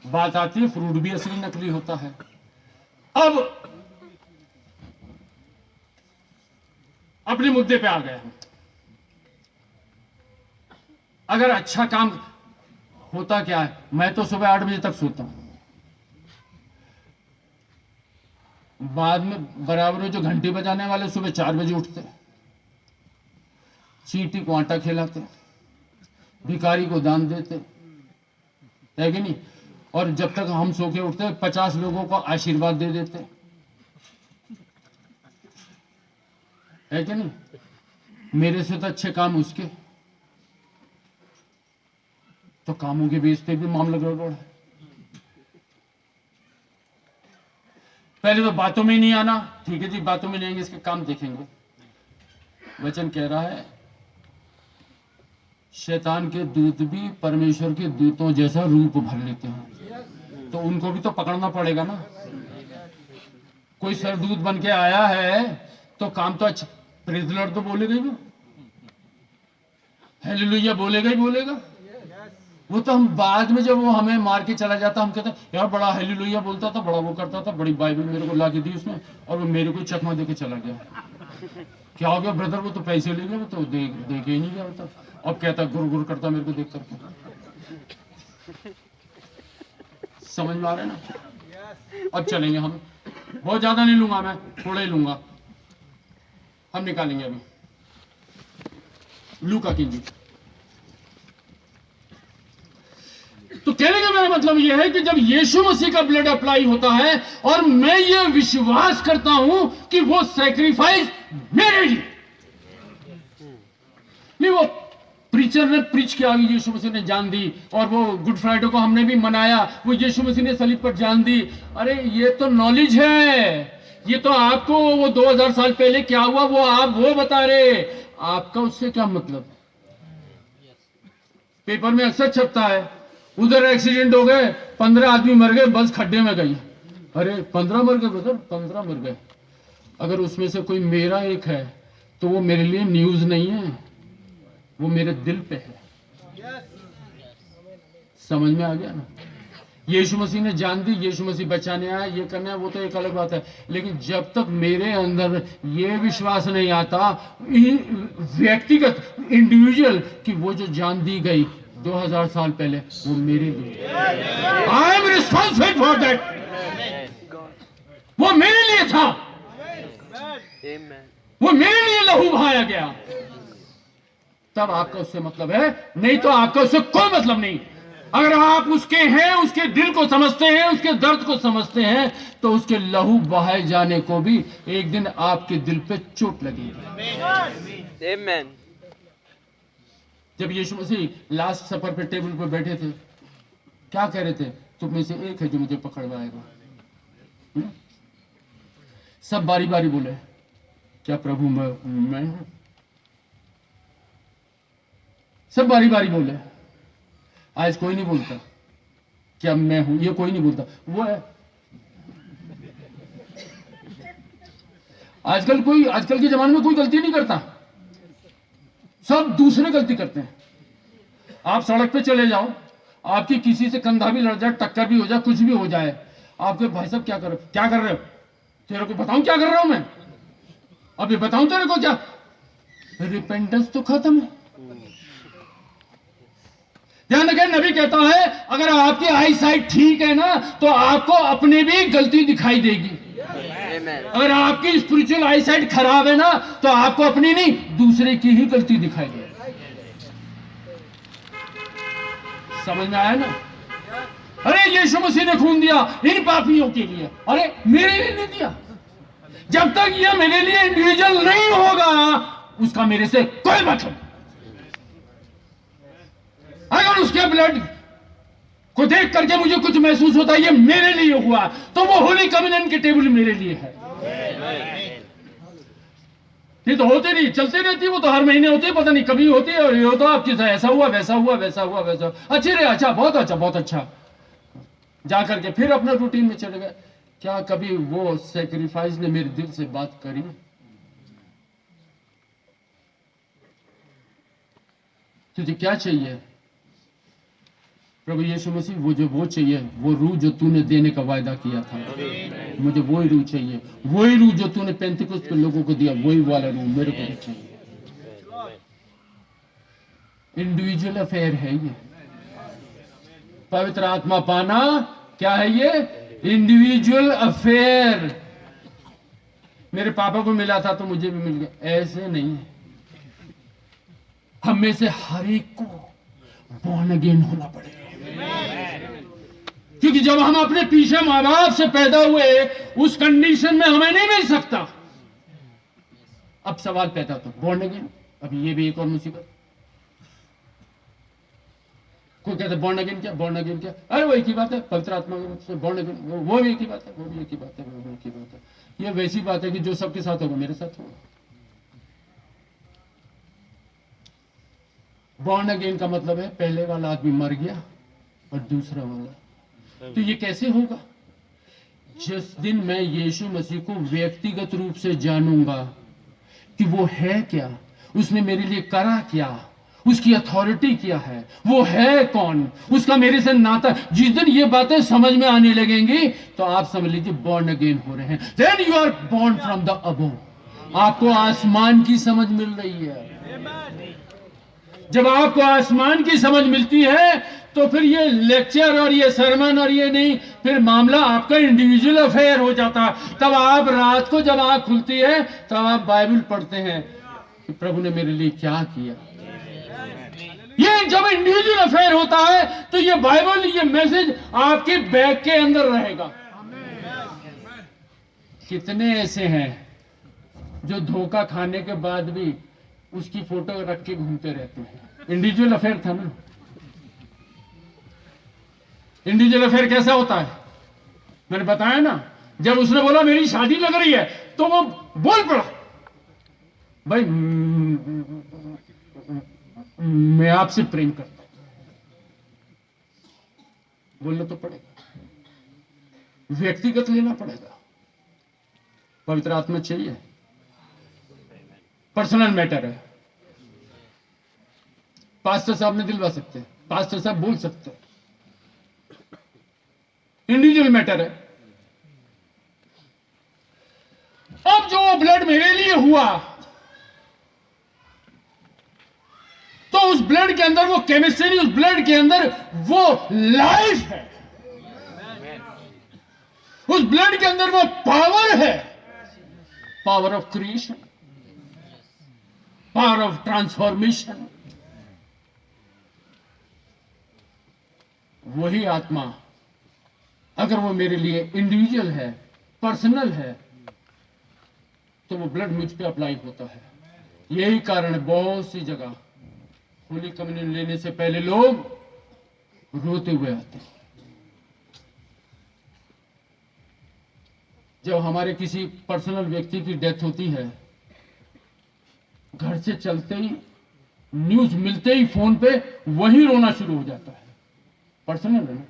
बात आती है फ्रूट भी असली नकली होता है। अब अपने मुद्दे पे आ गए हम। अगर अच्छा काम होता क्या है, मैं तो सुबह 8 बजे तक सोता हूं, बाद में बराबर जो घंटी बजाने वाले सुबह 4 बजे उठते, चींटी को आटा खिलाते, भिखारी को दान देते, है कि नहीं? और जब तक हम सो के उठते 50 लोगों को आशीर्वाद दे देते, है कि नहीं? मेरे से तो अच्छे काम उसके, तो कामों के बेस पे भी मामला गड़बड़ है। पहले तो बातों में ही नहीं आना, ठीक है जी बातों में नहीं आएंगे, इसके काम देखेंगे। वचन कह रहा है शैतान के दूत भी परमेश्वर के दूतों जैसा रूप भर लेते हैं, तो उनको भी तो पकड़ना पड़ेगा ना। कोई सरदूत बन के आया है तो काम तो अच्छा, प्रेज़ द लॉर्ड तो बोलेगा ही, वो हालेलुया बोलेगा ही बोलेगा। वो तो हम बाद में जब वो हमें मार के चला जाता हम कहते यार बड़ा हालेलुया बोलता था, बड़ा वो करता था, बड़ी बाइबल मेरे को ला के दी उसने, और वो मेरे को चकमा दे के चला गया। क्या हो गया ब्रदर, वो तो पैसे ले गया, वो तो दे के ही नहीं गया होता। अब कहता गुर गुर करता मेरे को देख करके। समझ में आ रहा है ना? अब चलेंगे हम, बहुत ज्यादा नहीं लूंगा मैं, थोड़ा ही लूंगा। हम निकालेंगे अभी लूका की इंजील। तो कहने का मेरा मतलब यह है कि जब यीशु मसीह का ब्लड अप्लाई होता है और मैं ये विश्वास करता हूं कि वो सैक्रिफाइस मेरे लिए नहीं, वो प्रीचर ने प्रीच किया, यीशु मसीह ने जान दी, और वो गुड फ्राइडे को हमने भी मनाया, वो यीशु मसीह ने सलीब पर जान दी। अरे ये तो नॉलेज है, ये तो आपको वो 2000 साल पहले क्या हुआ वो आप वो बता रहे, आपका उससे क्या मतलब? पेपर में अक्सर छपता है उधर एक्सीडेंट हो गए, 15 आदमी मर गए, बस खड्डे में गई। अरे 15 मर गए ब्रदर, 15 मर गए। अगर उसमें से कोई मेरा एक है तो वो मेरे लिए न्यूज नहीं है, वो मेरे दिल पे है। समझ में आ गया ना? यीशु मसीह ने जान दी, यीशु मसीह बचाने आया, ये करना है, वो तो एक अलग बात है। लेकिन जब तक मेरे अंदर ये विश्वास नहीं आता व्यक्तिगत इंडिविजुअल कि वो जो जान दी गई 2000 साल पहले वो मेरे लिए, I am responsible for that, वो मेरे लिए था, वो मेरे लिए लहू बहाया गया, तब आपका उससे मतलब है, नहीं तो आपका उससे कोई मतलब नहीं। अगर आप उसके हैं, उसके दिल को समझते हैं, उसके दर्द को समझते हैं, तो उसके लहू बहाए जाने को भी एक दिन आपके दिल पे चोट लगेगी। आमीन। जब यीशु मसीह लास्ट सफर पे टेबल पे बैठे थे, क्या कह रहे थे? तुम में से एक है जो मुझे पकड़वाएगा। सब बारी बारी बोले, क्या प्रभु मैं हूं? सब बारी बारी बोले। आज कोई नहीं बोलता क्या मैं हूं, ये कोई नहीं बोलता, वो है। आजकल के जमाने में कोई गलती नहीं करता, सब दूसरे गलती करते हैं। आप सड़क पे चले जाओ, आपकी किसी से कंधा भी लड़ जाए, टक्कर भी हो जाए, कुछ भी हो जाए, आपके भाई साहब क्या कर रहे हो? तेरे को बताऊं क्या कर रहा हूं मैं? अभी बताऊं तेरे को क्या? रिपेंटेंस तो खत्म है। ध्यान रखें, नबी कहता है अगर आपकी आई साइट ठीक है ना तो आपको अपनी भी गलती दिखाई देगी। अगर आपकी स्पिरिचुअल आई साइट खराब है ना तो आपको अपनी नहीं दूसरे की ही गलती दिखाई देगी। समझ में आया ना? अरे यीशु मसीह ने खून दिया इन पापियों के लिए, अरे मेरे लिए नहीं दिया। जब तक ये मेरे लिए इंडिविजुअल नहीं होगा उसका मेरे से कोई मतलब। अगर उसके ब्लड को देख करके मुझे कुछ महसूस होता है ये मेरे लिए हुआ, तो वो होली कम्युनियन की टेबल मेरे लिए है। नहीं तो होते नहीं, चलते रहती, वो तो हर महीने होती है, पता नहीं कभी होती है, और ये तो आपकी ऐसा हुआ वैसा हुआ वैसा हुआ वैसा। अच्छे रे, अच्छा, बहुत अच्छा बहुत अच्छा, जा करके फिर अपने रूटीन में चले गए। क्या कभी वो सैक्रिफाइस ने मेरे दिल से बात करी? तुझे क्या चाहिए? प्रभु यीशु मसीह वो चाहिए, वो रूह जो तूने देने का वायदा किया था, मुझे वही रूह चाहिए, वही रूह जो तूने पेंतिकुस्त पे लोगों को दिया, वही वाला रूह मेरे को भी चाहिए। इंडिविजुअल अफेयर है ये। पवित्र आत्मा पाना क्या है? ये इंडिविजुअल अफेयर। मेरे पापा को मिला था तो मुझे भी मिल गया, ऐसे नहीं है। हम में से हर एक को बॉर्न अगेन होना पड़ेगा, क्योंकि जब हम अपने पीछे मां बाप से पैदा हुए उस कंडीशन में हमें नहीं मिल सकता। अब सवाल पैदा तो बॉर्न अगेन, अभी ये भी एक और मुसीबत। कोई कहता है बॉर्न अगेन क्या, बॉर्न अगेन क्या? अरे वो एक ही बात है, पवित्र आत्मा से बॉर्न अगेन, वो भी एक ही बात है, वो भी एक ही बात है, वो भी एक ही बात है। ये वैसी बात है कि जो सबके साथ होगा मेरे साथ होगा। बॉर्न अगेन का मतलब है पहले वाला आदमी मर गया और दूसरा वाला। तो ये कैसे होगा? जिस दिन मैं यीशु मसीह को व्यक्तिगत रूप से जानूंगा कि वो है क्या, उसने मेरे लिए करा क्या, उसकी अथॉरिटी क्या है, वो है कौन, उसका मेरे से नाता। जिस दिन ये बातें समझ में आने लगेंगी तो आप समझ लीजिए बॉर्न अगेन हो रहे हैं। Then you are born from the above. आपको आसमान की समझ मिल रही है। जब आपको आसमान की समझ मिलती है तो फिर ये लेक्चर और ये सरमन और ये नहीं, फिर मामला आपका इंडिविजुअल अफेयर हो जाता है। तब आप रात को जब आंख खुलती है तब आप बाइबल पढ़ते हैं कि प्रभु ने मेरे लिए क्या किया। ये जब इंडिविजुअल अफेयर होता है तो ये बाइबल, ये मैसेज आपके बैग के अंदर रहेगा। कितने ऐसे हैं जो धोखा खाने के बाद भी उसकी फोटो रख के घूमते रहते हैं। इंडिविजुअल अफेयर था ना। इंडिविजुअल अफेयर कैसा होता है मैंने बताया ना। जब उसने बोला मेरी शादी लग रही है तो वो बोल पड़ा, भाई मैं आपसे प्रेम करता हूं। बोलना तो पड़ेगा, व्यक्तिगत लेना पड़ेगा। पवित्र आत्मा चाहिए, पर्सनल मैटर है। पास्टर साहब ने दिलवा सकते हैं, पास्टर साहब बोल सकते हैं, इंडिविजुअल मैटर है। अब जो ब्लड मेरे लिए हुआ तो उस ब्लड के अंदर वो केमिस्ट्री, उस ब्लड के अंदर वो लाइफ है, उस ब्लड के अंदर वो पावर है, power of creation, power of transformation. वही आत्मा अगर वो मेरे लिए इंडिविजुअल है, पर्सनल है, तो वो ब्लड मुझ पे अप्लाई होता है। यही कारण है बहुत सी जगह होली कम्युनियन लेने से पहले लोग रोते हुए आते हैं। जब हमारे किसी पर्सनल व्यक्ति की डेथ होती है, घर से चलते ही, न्यूज मिलते ही फोन पे वही रोना शुरू हो जाता है। पर्सनल है ना।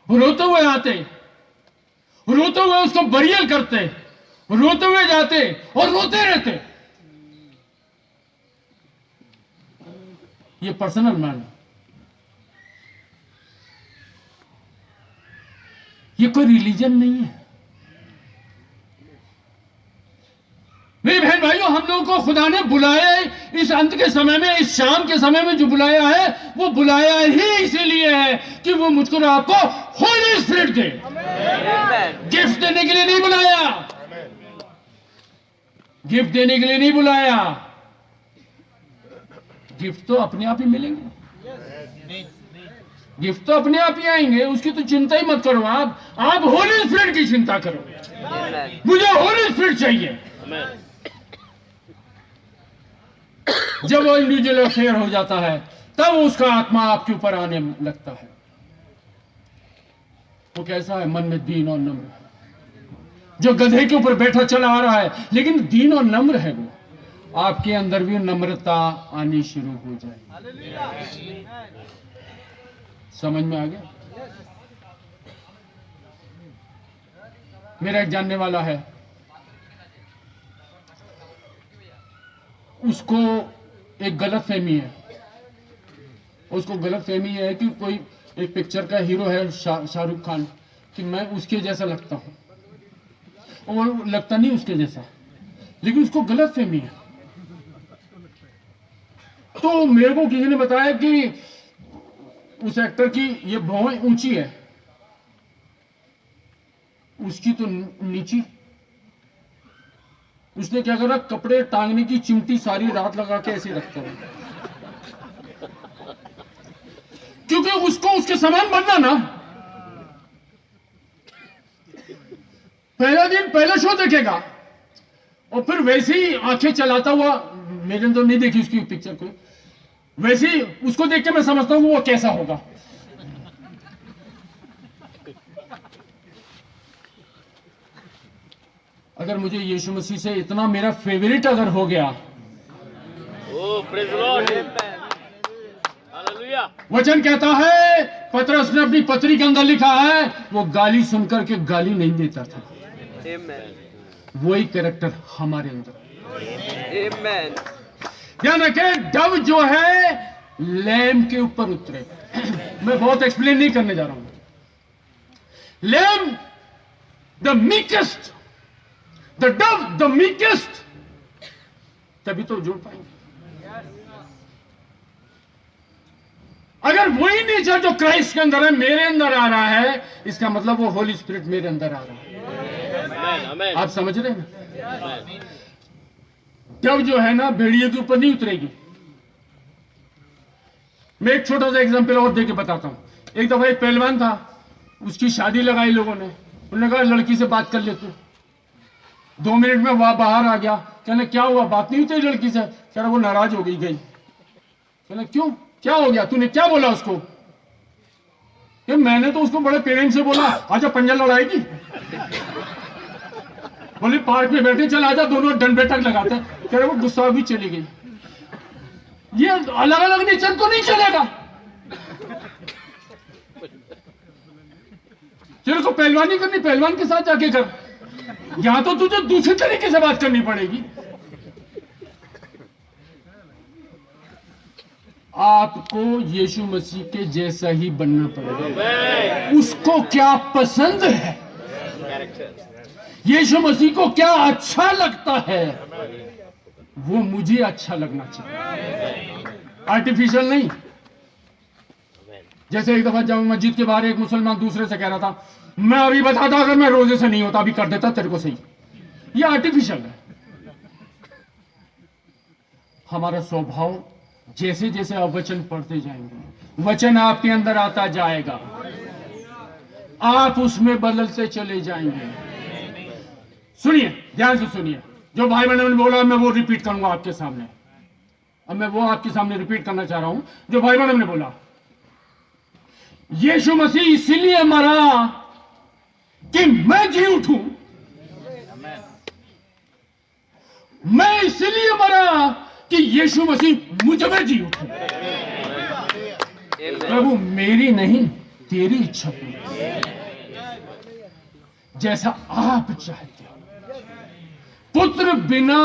रोते हुए आते, रोते हुए उसको बरियल करते, रोते हुए जाते और रोते रहते। ये पर्सनल मैन, ये कोई रिलीजन नहीं है। मेरे बहन भाइयों, हम लोगों को खुदा ने बुलाया है इस अंत के समय में, इस शाम के समय में जो बुलाया है वो बुलाया ही इसीलिए है कि वो मुझको और आपको होली स्पिरिट दे। गिफ्ट देने के लिए नहीं बुलाया, गिफ्ट देने के लिए नहीं बुलाया। गिफ्ट तो अपने आप ही मिलेंगे, गिफ्ट तो अपने आप ही आएंगे, उसकी तो चिंता ही मत करो। आप होली स्पिरिट की चिंता करो। मुझे होली स्पिरिट चाहिए। जब वो इंडिविजुअल अफेयर हो जाता है तब उसका आत्मा आपके ऊपर आने लगता है। वो कैसा है? मन में दीन और नम्र है, जो गधे के ऊपर बैठा चला आ रहा है लेकिन दीन और नम्र है। वो आपके अंदर भी नम्रता आनी शुरू हो जाए। समझ में आ गया? मेरा एक जानने वाला है, उसको एक गलत फहमी है। उसको गलत फहमी है कि कोई एक पिक्चर का हीरो है शाहरुख खान, कि मैं उसके जैसा लगता हूं, और लगता नहीं उसके जैसा, लेकिन उसको गलत फहमी है। तो मेरे को किसी ने बताया कि उस एक्टर की ये भौहें ऊंची है, उसकी तो नीची। उसने क्या करा, कपड़े टांगने की चिमटी सारी रात लगा के ऐसे रखता है, क्योंकि उसको उसके समान बनना ना। पहला दिन पहला शो देखेगा और फिर वैसे ही आंखें चलाता हुआ, मेरे तो नहीं देखी उसकी पिक्चर को, वैसे ही उसको देख के मैं समझता हूं वो कैसा होगा। अगर मुझे यीशु मसीह से इतना मेरा फेवरेट अगर हो गया, वचन कहता है, पतरस ने अपनी पत्री के अंदर लिखा है, वो गाली सुनकर के गाली नहीं देता था। वही कैरेक्टर हमारे अंदर। ध्यान रखें, डव जो है लैम के ऊपर उतरे। मैं बहुत एक्सप्लेन नहीं करने जा रहा हूं। Lamb the meekest, the dove the meekest, तभी तो जुड़ पाएंगे। अगर वही नेचर जो क्राइस्ट के अंदर है मेरे अंदर आ रहा है, इसका मतलब वो होली स्पिरिट मेरे अंदर आ रहा है। आप समझ रहे हैं? जब जो है ना भेड़िए के ऊपर नहीं उतरेगी। मैं एक छोटा सा एग्जांपल और देके बताता हूं। एक दफा एक पहलवान था, उसकी शादी लगाई लोगों ने। उन्होंने कहा लड़की से बात कर लेते। 2 मिनट में वह बाहर आ गया। कहने क्या हुआ, बात नहीं हुई लड़की से? कह रहा वो नाराज हो गई। कहने क्यों, क्या हो गया, तूने क्या बोला उसको? कि मैंने तो उसको बड़े प्रेम से बोला आजा पंजा लड़ाएगी। बोले पार्क में बैठे, चल आजा दोनों दंड बैठक लगाते। कह रहे वो गुस्सा भी चली गई। ये अलग अलग नेचर तो नहीं चलेगा। तेरे को पहलवानी करनी, पहलवान के साथ जाके कर। यहां तो तुझे दूसरे तरीके से बात करनी पड़ेगी। आपको यीशु मसीह के जैसा ही बनना पड़ेगा। उसको क्या पसंद है, यीशु मसीह को क्या अच्छा लगता है, वो मुझे अच्छा लगना चाहिए, आर्टिफिशियल नहीं। जैसे एक दफा जब मस्जिद के बाहर एक मुसलमान दूसरे से कह रहा था, मैं अभी बताता अगर मैं रोजे से नहीं होता अभी कर देता तेरे को सही। ये आर्टिफिशियल है। हमारा स्वभाव जैसे जैसे आप वचन पढ़ते जाएंगे, वचन आपके अंदर आता जाएगा, आप उसमें बदलते चले जाएंगे। सुनिए, ध्यान से सुनिए, जो भाई बहनों ने बोला मैं वो रिपीट करूंगा आपके सामने। अब मैं वो आपके सामने रिपीट करना चाह रहा हूं जो भाई बहनों ने बोला। यीशु मसीह इसीलिए मरा कि मैं जी उठूं, मैं इसीलिए मरा कि यीशु मसीह मुझ में जी उठे। प्रभु मेरी नहीं तेरी इच्छा पूरी, जैसा आप चाहते हो। पुत्र बिना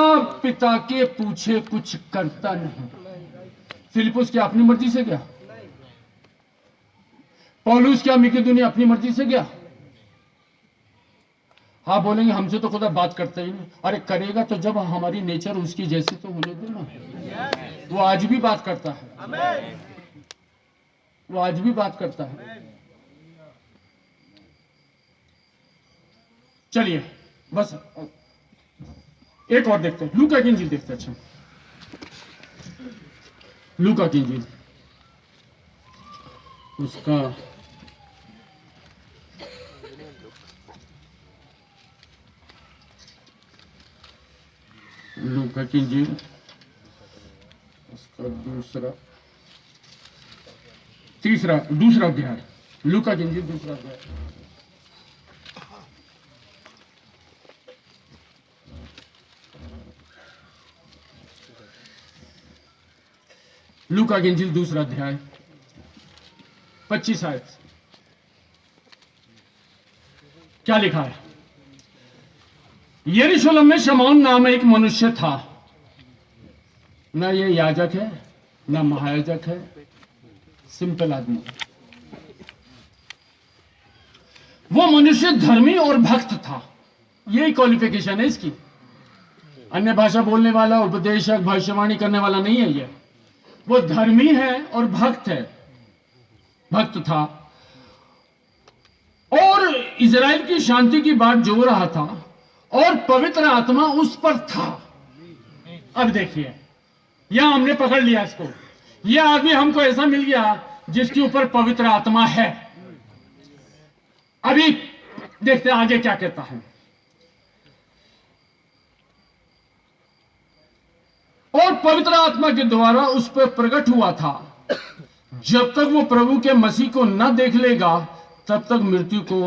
पिता के पूछे कुछ करता नहीं। फिलिपुस क्या अपनी मर्जी से गया? पौलुस क्या मकिदुनिया अपनी मर्जी से गया? आप बोलेंगे हमसे तो खुदा बात करता ही नहीं। अरे करेगा तो जब हमारी नेचर उसकी जैसी तो होने देना। वो आज भी बात करता है, वो आज भी बात करता है। चलिए बस एक और देखते हैं, लूका की इंजील देखते हैं। अच्छा, लूका की इंजील उसका लूका की इंजील उसका दूसरा अध्याय, लूका की इंजील दूसरा अध्याय। लूका की इंजील दूसरा अध्याय 25 आयत। क्या लिखा है? यरूशलेम में शमौन नाम एक मनुष्य था। ना ये याजक है ना महायाजक है, सिंपल आदमी। वो मनुष्य धर्मी और भक्त था। यही क्वालिफिकेशन है इसकी। अन्य भाषा बोलने वाला, उपदेशक, भविष्यवाणी करने वाला नहीं है ये। वो धर्मी है और भक्त है, भक्त था और इजराइल की शांति की बात जो रहा था और पवित्र आत्मा उस पर था। अब देखिए, यहां हमने पकड़ लिया इसको। यह आदमी हमको ऐसा मिल गया जिसके ऊपर पवित्र आत्मा है। अभी देखते हैं आगे क्या कहता है। और पवित्र आत्मा के द्वारा उस पर प्रकट हुआ था। जब तक वो प्रभु के मसीह को न देख लेगा तब तक मृत्यु को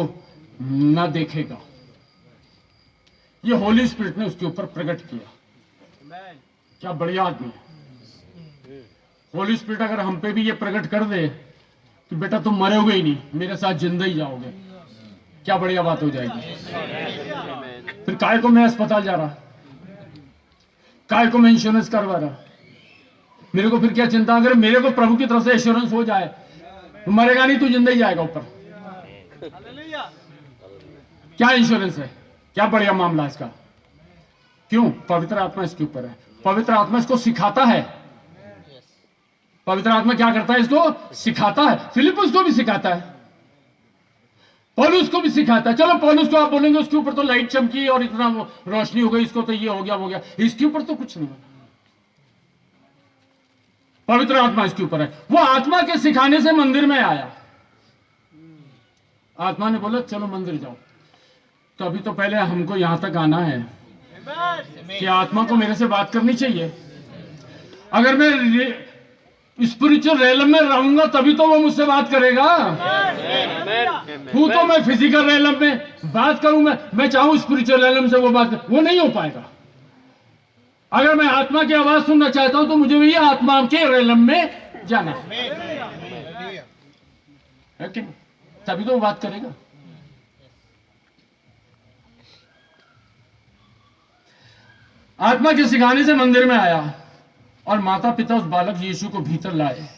न देखेगा। ये होली स्पिरिट ने उसके ऊपर प्रकट किया। क्या बढ़िया आदमी है। होली स्पिरिट अगर हम पे भी ये प्रकट कर दे कि बेटा तुम मरोगे ही नहीं, मेरे साथ जिंदा ही जाओगे, क्या बढ़िया बात हो जाएगी। फिर काय को मैं अस्पताल जा रहा, काय को मैं इंश्योरेंस करवा रहा, मेरे को फिर क्या चिंता, अगर मेरे को प्रभु की तरफ से एश्योरेंस हो जाए, मरेगा नहीं तू जिंदा ही जाएगा ऊपर। क्या इंश्योरेंस है, क्या बढ़िया मामला इसका। क्यों? पवित्र आत्मा इसके ऊपर है। पवित्र आत्मा इसको सिखाता है। पवित्र आत्मा क्या करता है? इसको सिखाता है। फिलिपुस को भी सिखाता है, पौलुस को भी सिखाता है। चलो पौलुस को आप बोलेंगे उसके ऊपर तो लाइट चमकी और इतना रोशनी हो गई, इसको तो ये हो गया वो हो गया, इसके ऊपर तो कुछ नहीं है। पवित्र आत्मा इसके ऊपर है। वो आत्मा के सिखाने से मंदिर में आया। आत्मा ने बोला चलो मंदिर जाओ, तो अभी तो पहले हमको यहां तक आना है कि आत्मा को मेरे से बात करनी चाहिए। अगर मैं स्पिरिचुअल रेलम में रहूंगा तभी तो वो मुझसे बात करेगा। हूं तो मैं फिजिकल रेलम में बात करूं, मैं चाहूं स्पिरिचुअल रेलम से वो बात, वो नहीं हो पाएगा। अगर मैं आत्मा की आवाज सुनना चाहता हूं तो मुझे भी आत्मा के रेलम में जाना है कि तभी तो वो बात करेगा। आत्मा के सिखाने से मंदिर में आया और माता पिता उस बालक यीशु को भीतर लाए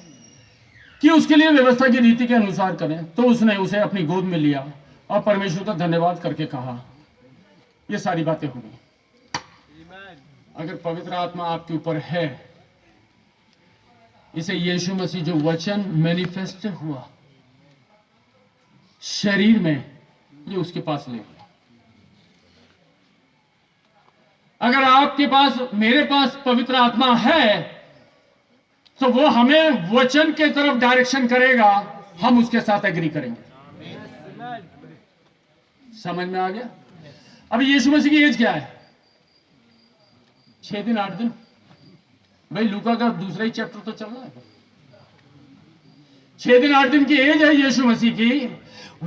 कि उसके लिए व्यवस्था की रीति के अनुसार करें। तो उसने उसे अपनी गोद में लिया और परमेश्वर का धन्यवाद करके कहा। ये सारी बातें हो गई। अगर पवित्र आत्मा आपके ऊपर है, इसे यीशु मसीह जो वचन मैनिफेस्ट हुआ शरीर में, ये उसके पास ले गया। अगर आपके पास, मेरे पास पवित्र आत्मा है तो वो हमें वचन के तरफ डायरेक्शन करेगा, हम उसके साथ एग्री करेंगे। समझ में आ गया? अभी यीशु मसीह की एज क्या है? 6 दिन 8 दिन। भाई लूका का दूसरा ही चैप्टर तो चल रहा है। 6 दिन 8 दिन की एज है यीशु मसीह की।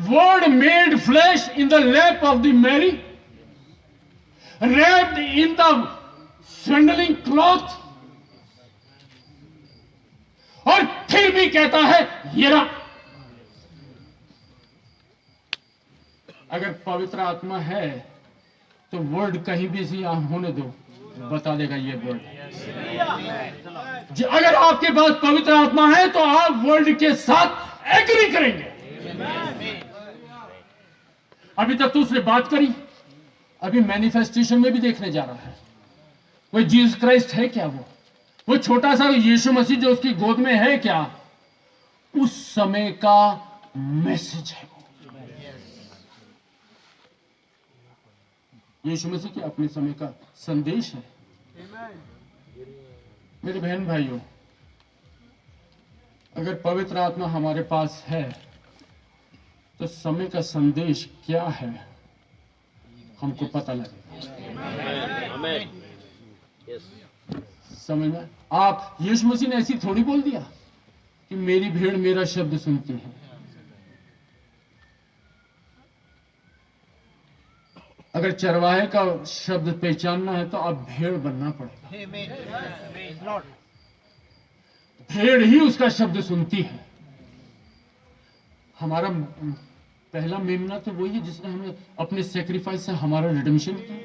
Word made flash in the lap of the Mary, wrapped in the swaddling cloth, और फिर भी कहता है ये रहा। अगर पवित्र आत्मा है तो वर्ड कहीं भी से होने दो, बता देगा ये वर्ड। अगर आपके पास पवित्र आत्मा है तो आप वर्ड के साथ एग्री करेंगे। अभी तक तो उसने बात करी, अभी मैनिफेस्टेशन में भी देखने जा रहा है। वो जीसस क्राइस्ट है क्या? वो छोटा सा यीशु मसीह जो उसकी गोद में है क्या? उस समय का मैसेज है वो। यीशु मसीह के अपने समय का संदेश है। मेरे बहन भाइयों, अगर पवित्र आत्मा हमारे पास है तो समय का संदेश क्या है हमको पता लगेगा। समझ में? आप, यीशु मसीह ने ऐसी थोड़ी बोल दिया कि मेरी भेड़ मेरा शब्द सुनती है। अगर चरवाहे का शब्द पहचानना है तो आप भेड़ बनना पड़ेगा। भेड़ ही उसका शब्द सुनती है। हमारा पहला मेमना तो वही है जिसने हमें अपने सेक्रीफाइस से हमारा रिडेम्पशन किया।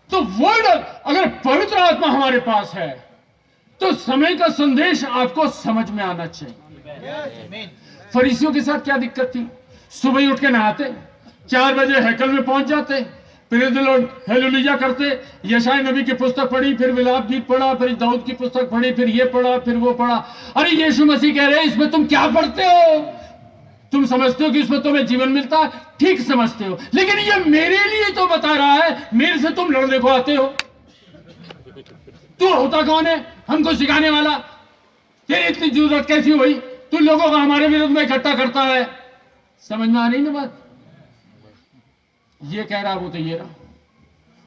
तो वर्ड, अगर पवित्र आत्मा हमारे पास है तो समय का संदेश आपको समझ में आना चाहिए। फरीसियों के साथ क्या दिक्कत थी? सुबह ही उठ के नहाते, 4 बजे हैकल में पहुंच जाते, प्रेज़ द लॉर्ड, हालेलुया करते, यशायाह नबी की पुस्तक पढ़ी, फिर विलाप गीत पढ़ा, फिर दाऊद की पुस्तक पढ़ी, फिर ये पढ़ा, फिर वो पढ़ा। अरे यीशु मसीह कह रहे हैं इसमें तुम क्या पढ़ते हो? तुम समझते हो कि इसमें तुम्हें जीवन मिलता है, ठीक समझते हो, लेकिन ये मेरे लिए तो बता रहा है, मेरे से तुम लड़ने को आते हो। तू होता कौन है हमको सिखाने वाला? तेरी इतनी जरूरत कैसी हुई? तू लोगों को हमारे विरुद्ध में इकट्ठा करता है। समझ में आ रही ना बात? ये कह रहा, वो तो ये रहा।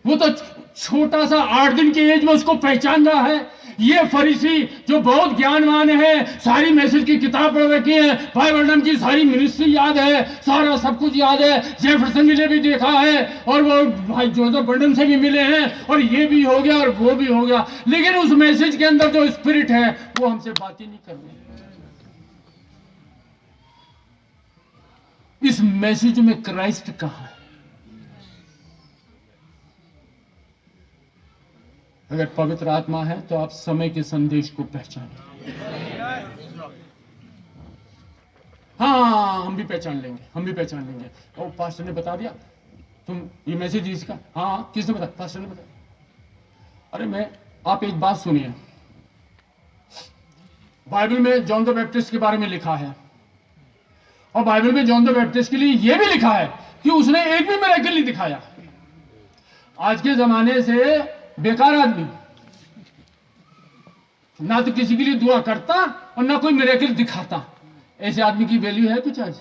वो तो छोटा सा 8 दिन की एज में उसको पहचान रहा है। ये फरीसी जो बहुत ज्ञानवान है, सारी मैसेज की किताब पढ़ रखी है, भाई वर्डम की सारी मिनिस्ट्री याद है, सारा सब कुछ याद है, जेफरसन ने भी देखा है, और वो भाई जोसेफ वर्डम से भी मिले हैं, और ये भी हो गया और वो भी हो गया, लेकिन उस मैसेज के अंदर जो स्पिरिट है वो हमसे बात ही नहीं कर रही। इस मैसेज में क्राइस्ट कहां है? अगर पवित्र आत्मा है तो आप समय के संदेश को पहचानें। हाँ, हम भी पहचान लेंगे, हम भी पहचान लेंगे। और पास्टर ने बता दिया तुम ये मैसेज इसका, हाँ किसने बताया? पास्टर ने बताया। अरे आप एक बात सुनिए, बाइबल में जॉन द बैप्टिस्ट के बारे में लिखा है, और बाइबल में जॉन द बैप्टिस्ट के लिए यह भी लिखा है कि उसने एक भी मिरेकल नहीं दिखाया। आज के जमाने से बेकार आदमी ना तो किसी के लिए दुआ करता और ना कोई मिरेकल दिखाता, ऐसे आदमी की वैल्यू है कुछ आज?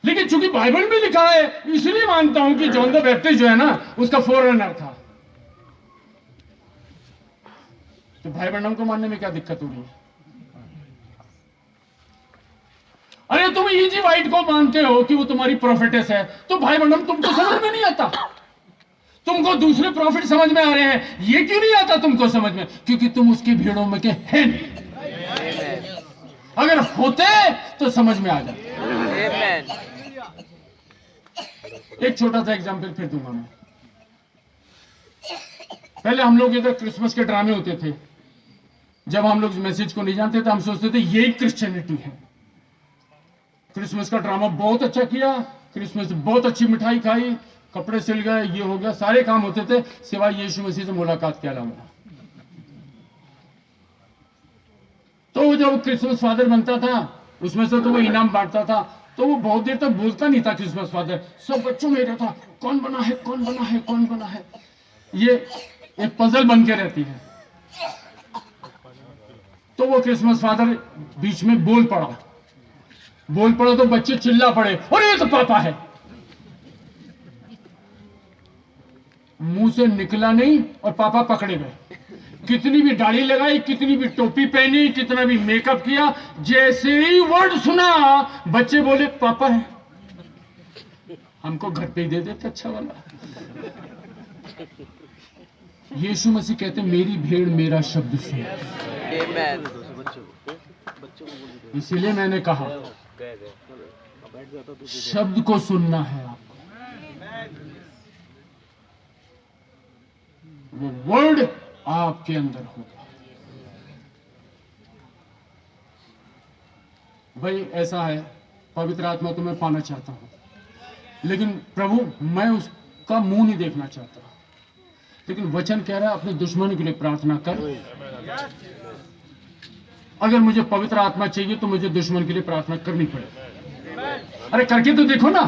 लेकिन चूंकि बाइबल में लिखा है इसलिए मानता हूं कि जॉन द बैप्टिस्ट जो है ना उसका फोररनर था। तो भाई बहनों को मानने में क्या दिक्कत हो रही है? अरे तुम ईजी वाइट को मानते हो कि वो तुम्हारी प्रोफेटेस है, तो भाई बहनों तुमको समझ में नहीं आता। तुमको दूसरे प्रॉफिट समझ में आ रहे हैं, ये क्यों नहीं आता तुमको समझ में? क्योंकि तुम उसकी भीड़ों में के हैं नहीं। अगर होते तो समझ में आ जाते। एक छोटा सा एग्जाम्पल फिर दूंगा मैं। पहले हम लोग इधर क्रिसमस के ड्रामे होते थे, जब हम लोग मैसेज को नहीं जानते थे हम सोचते थे यही क्रिश्चियनिटी है। क्रिसमस का ड्रामा बहुत अच्छा किया, क्रिसमस बहुत अच्छी मिठाई खाई, कपड़े सिल गए, ये हो गया, सारे काम होते थे सिवाय यीशु मसीह से मुलाकात के अलावा। तो जब क्रिसमस फादर बनता था उसमें से तो वो इनाम बांटता था, तो वो बहुत देर तक बोलता नहीं था क्रिसमस फादर, सब बच्चों में रहता कौन बना है कौन बना है कौन बना है, ये एक पजल बन के रहती है। तो वो क्रिसमस फादर बीच में बोल पड़ा तो बच्चे चिल्ला पड़े, और ये तो पापा है। मुंह से निकला नहीं और पापा पकड़े गए। कितनी भी दाढ़ी लगाई, कितनी भी टोपी पहनी, कितना भी मेकअप किया, जैसे ही वर्ड सुना बच्चे बोले पापा है। हमको घर पे ही दे देते अच्छा वाला। यीशु मसीह कहते मेरी भेड़ मेरा शब्द सुने। इसीलिए मैंने कहा शब्द को सुनना है आपको, वो वर्ड आपके अंदर होगा। भाई ऐसा है, पवित्र आत्मा तो मैं पाना चाहता हूं, लेकिन प्रभु मैं उसका मुंह नहीं देखना चाहता। लेकिन वचन कह रहा है अपने दुश्मन के लिए प्रार्थना कर। अगर मुझे पवित्र आत्मा चाहिए तो मुझे दुश्मन के लिए प्रार्थना करनी पड़ेगी। अरे करके तो देखो ना,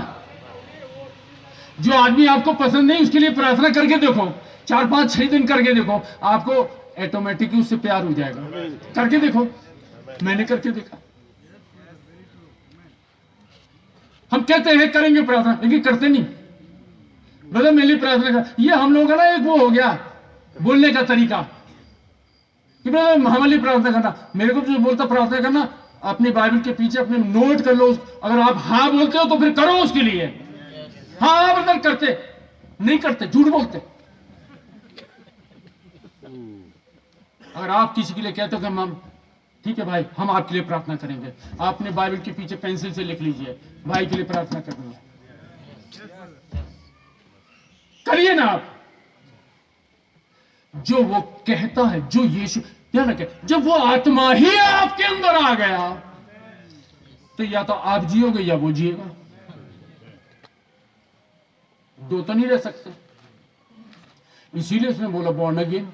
जो आदमी आपको पसंद नहीं उसके लिए प्रार्थना करके देखो, 4-5-6 दिन करके देखो, आपको ऑटोमेटिकली उससे प्यार हो जाएगा। करके देखो, मैंने करके देखा। हम कहते हैं करेंगे प्रार्थना, लेकिन करते नहीं। ब्रदर मेरे लिए प्रार्थना कर, ये हम लोगों का ना एक वो हो गया बोलने का तरीका कि ब्रदर हमारे लिए प्रार्थना करना। मेरे को जो बोलता प्रार्थना करना, अपनी बाइबल के पीछे अपने नोट कर लो। अगर आप हाँ बोलते हो तो फिर करो उसके लिए। हाँ ब्रदर करते नहीं, करते झूठ बोलते। अगर आप किसी के लिए कहते हो कि हम ठीक है भाई हम आपके लिए प्रार्थना करेंगे, आपने बाइबल के पीछे पेंसिल से लिख लीजिए भाई के लिए प्रार्थना करनी है, करिए ना आप। जो वो कहता है, जो यीशु, ध्यान रखें, जब वो आत्मा ही आपके अंदर आ गया तो या तो आप जियोगे या वो जिएगा, दो तो नहीं रह सकते। इसीलिए उसने बोला बॉर्न अगेन।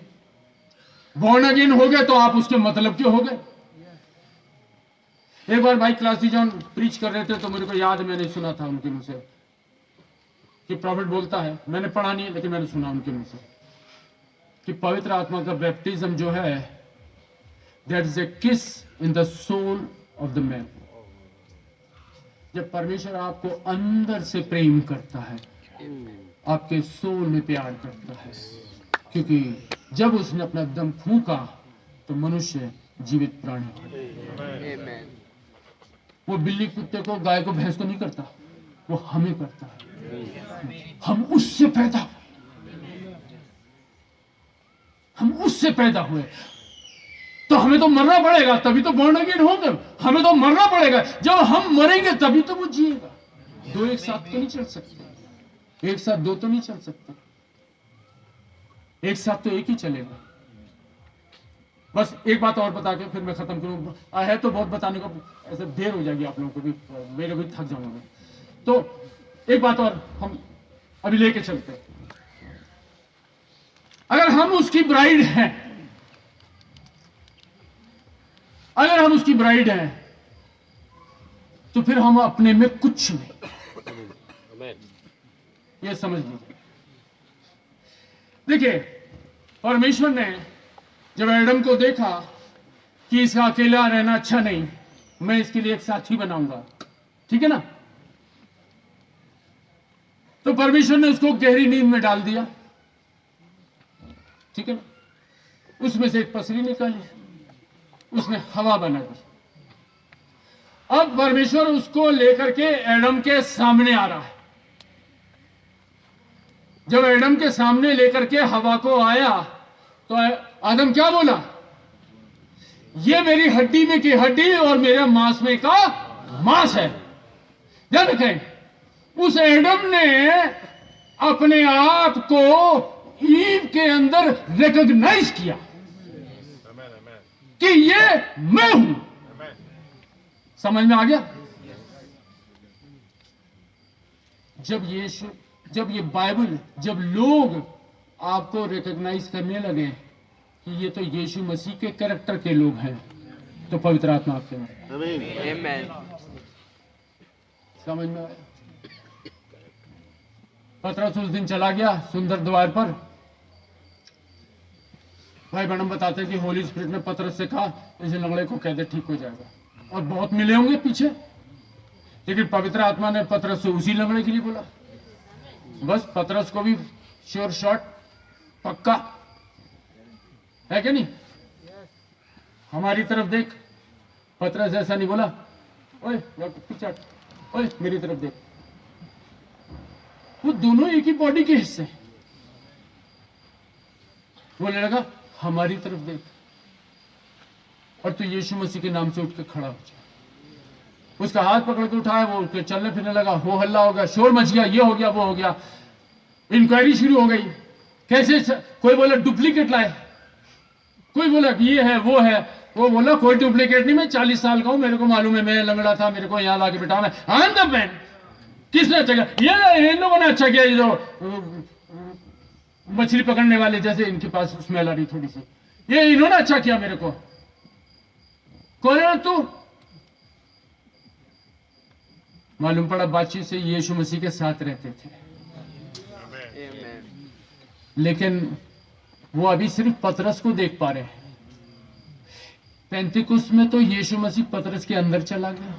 बॉर्न अगेन हो गए तो आप उसके मतलब के हो गए। एक बार भाई क्लासी जॉन प्रीच कर रहे थे तो मेरे को याद, मैंने सुना था उनके मुंह से कि प्रॉफिट बोलता है, मैंने पढ़ा नहीं लेकिन मैंने सुना उनके मुंह से कि पवित्र आत्मा का बैप्टिज्म जो है दैट इज ए किस in the soul of the man. जब परमेश्वर आपको अंदर से प्रेम करता है, आपके सोल में प्यार करता है, क्योंकि जब उसने अपना दम फूंका तो मनुष्य जीवित प्राणी। वो बिल्ली कुत्ते को, गाय को, भैंस को नहीं करता, वो हमें करता है। हम उससे पैदा हुए तो हमें तो मरना पड़ेगा, तभी तो बॉर्न अगेन होंगे। हमें तो मरना पड़ेगा, जब हम मरेंगे तभी तो वो जिएगा। दो एक साथ तो नहीं चल सकते, एक साथ दो तो नहीं चल सकते। एक साथ तो एक ही चलेगा। बस एक बात और बता के फिर मैं खत्म करूं, है तो बहुत बताने को, ऐसे देर हो जाएगी आप लोगों को भी, मेरे भी थक जाऊंगा। तो एक बात और हम अभी लेके चलते हैं। अगर हम उसकी ब्राइड हैं, अगर हम उसकी ब्राइड हैं, तो फिर हम अपने में कुछ नहीं। ये समझ लीजिए। देखिए, परमेश्वर ने जब एडम को देखा कि इसका अकेला रहना अच्छा नहीं, मैं इसके लिए एक साथी बनाऊंगा, ठीक है ना, तो परमेश्वर ने उसको गहरी नींद में डाल दिया, ठीक है ना, उसमें से एक पसली निकाली, उसने हवा बना दी। अब परमेश्वर उसको लेकर के एडम के सामने आ रहा है। जब एडम के सामने लेकर के हवा को आया तो आदम क्या बोला? ये मेरी हड्डी में की हड्डी और मेरे मांस में का मांस है। ध्यान रखें, उस एडम ने अपने आप को ईव के अंदर रिकॉग्नाइज किया कि ये मैं हूं। समझ में आ गया? जब ये बाइबल, जब लोग आपको रिकॉग्नाइज करने लगे कि ये तो यीशु मसीह के कैरेक्टर के लोग हैं, तो पवित्र आत्मा आपके में। समझ में आया? पतरस उस दिन चला गया सुंदर द्वार पर। भाई बहन बताते हैं कि होली स्पिरिट ने पतरस से कहा इस लंगड़े को कह दे ठीक हो जाएगा, और बहुत मिले होंगे पीछे, लेकिन पवित्र आत्मा ने पतरस से उसी लंगड़े के लिए बोला। बस पतरस को भी श्योर शॉट पक्का है कि नहीं? हमारी तरफ देख, पतरस ऐसा नहीं बोला ओए पीछे हट, ओए मेरी तरफ देख। वो दोनों एक ही बॉडी के हिस्से। बोलने लगा हमारी तरफ देख, और तू यीशु मसीह के नाम से उठ के खड़ा हो जा। उसका हाथ पकड़ के उठाया, वो उठ के चलने फिरने लगा। हो हल्ला हो गया, शोर मच गया, ये हो गया वो हो गया, इंक्वायरी शुरू हो गई। कैसे कोई बोला डुप्लीकेट लाए, कोई बोला कि ये है वो है, वो बोला कोई डुप्लीकेट नहीं, मैं 40 साल का हूं, मेरे को मालूम है, मैं लंगड़ा था, मेरे को यहां लाके बिठा, मैं आई एम द मैन। किसने अच्छा किया? ये इन लोगों ने अच्छा किया, ये जो मछली पकड़ने वाले जैसे इनके पास स्मेल आ रही थोड़ी सी, ये इन्होंने अच्छा किया मेरे को। कौन है तू? मालूम पड़ा बातचीत से यीशु मसीह के साथ रहते थे, लेकिन वो अभी सिर्फ पतरस को देख पा रहे हैं। पेंतिकुस्त में तो यीशु मसीह पतरस के अंदर चला गया।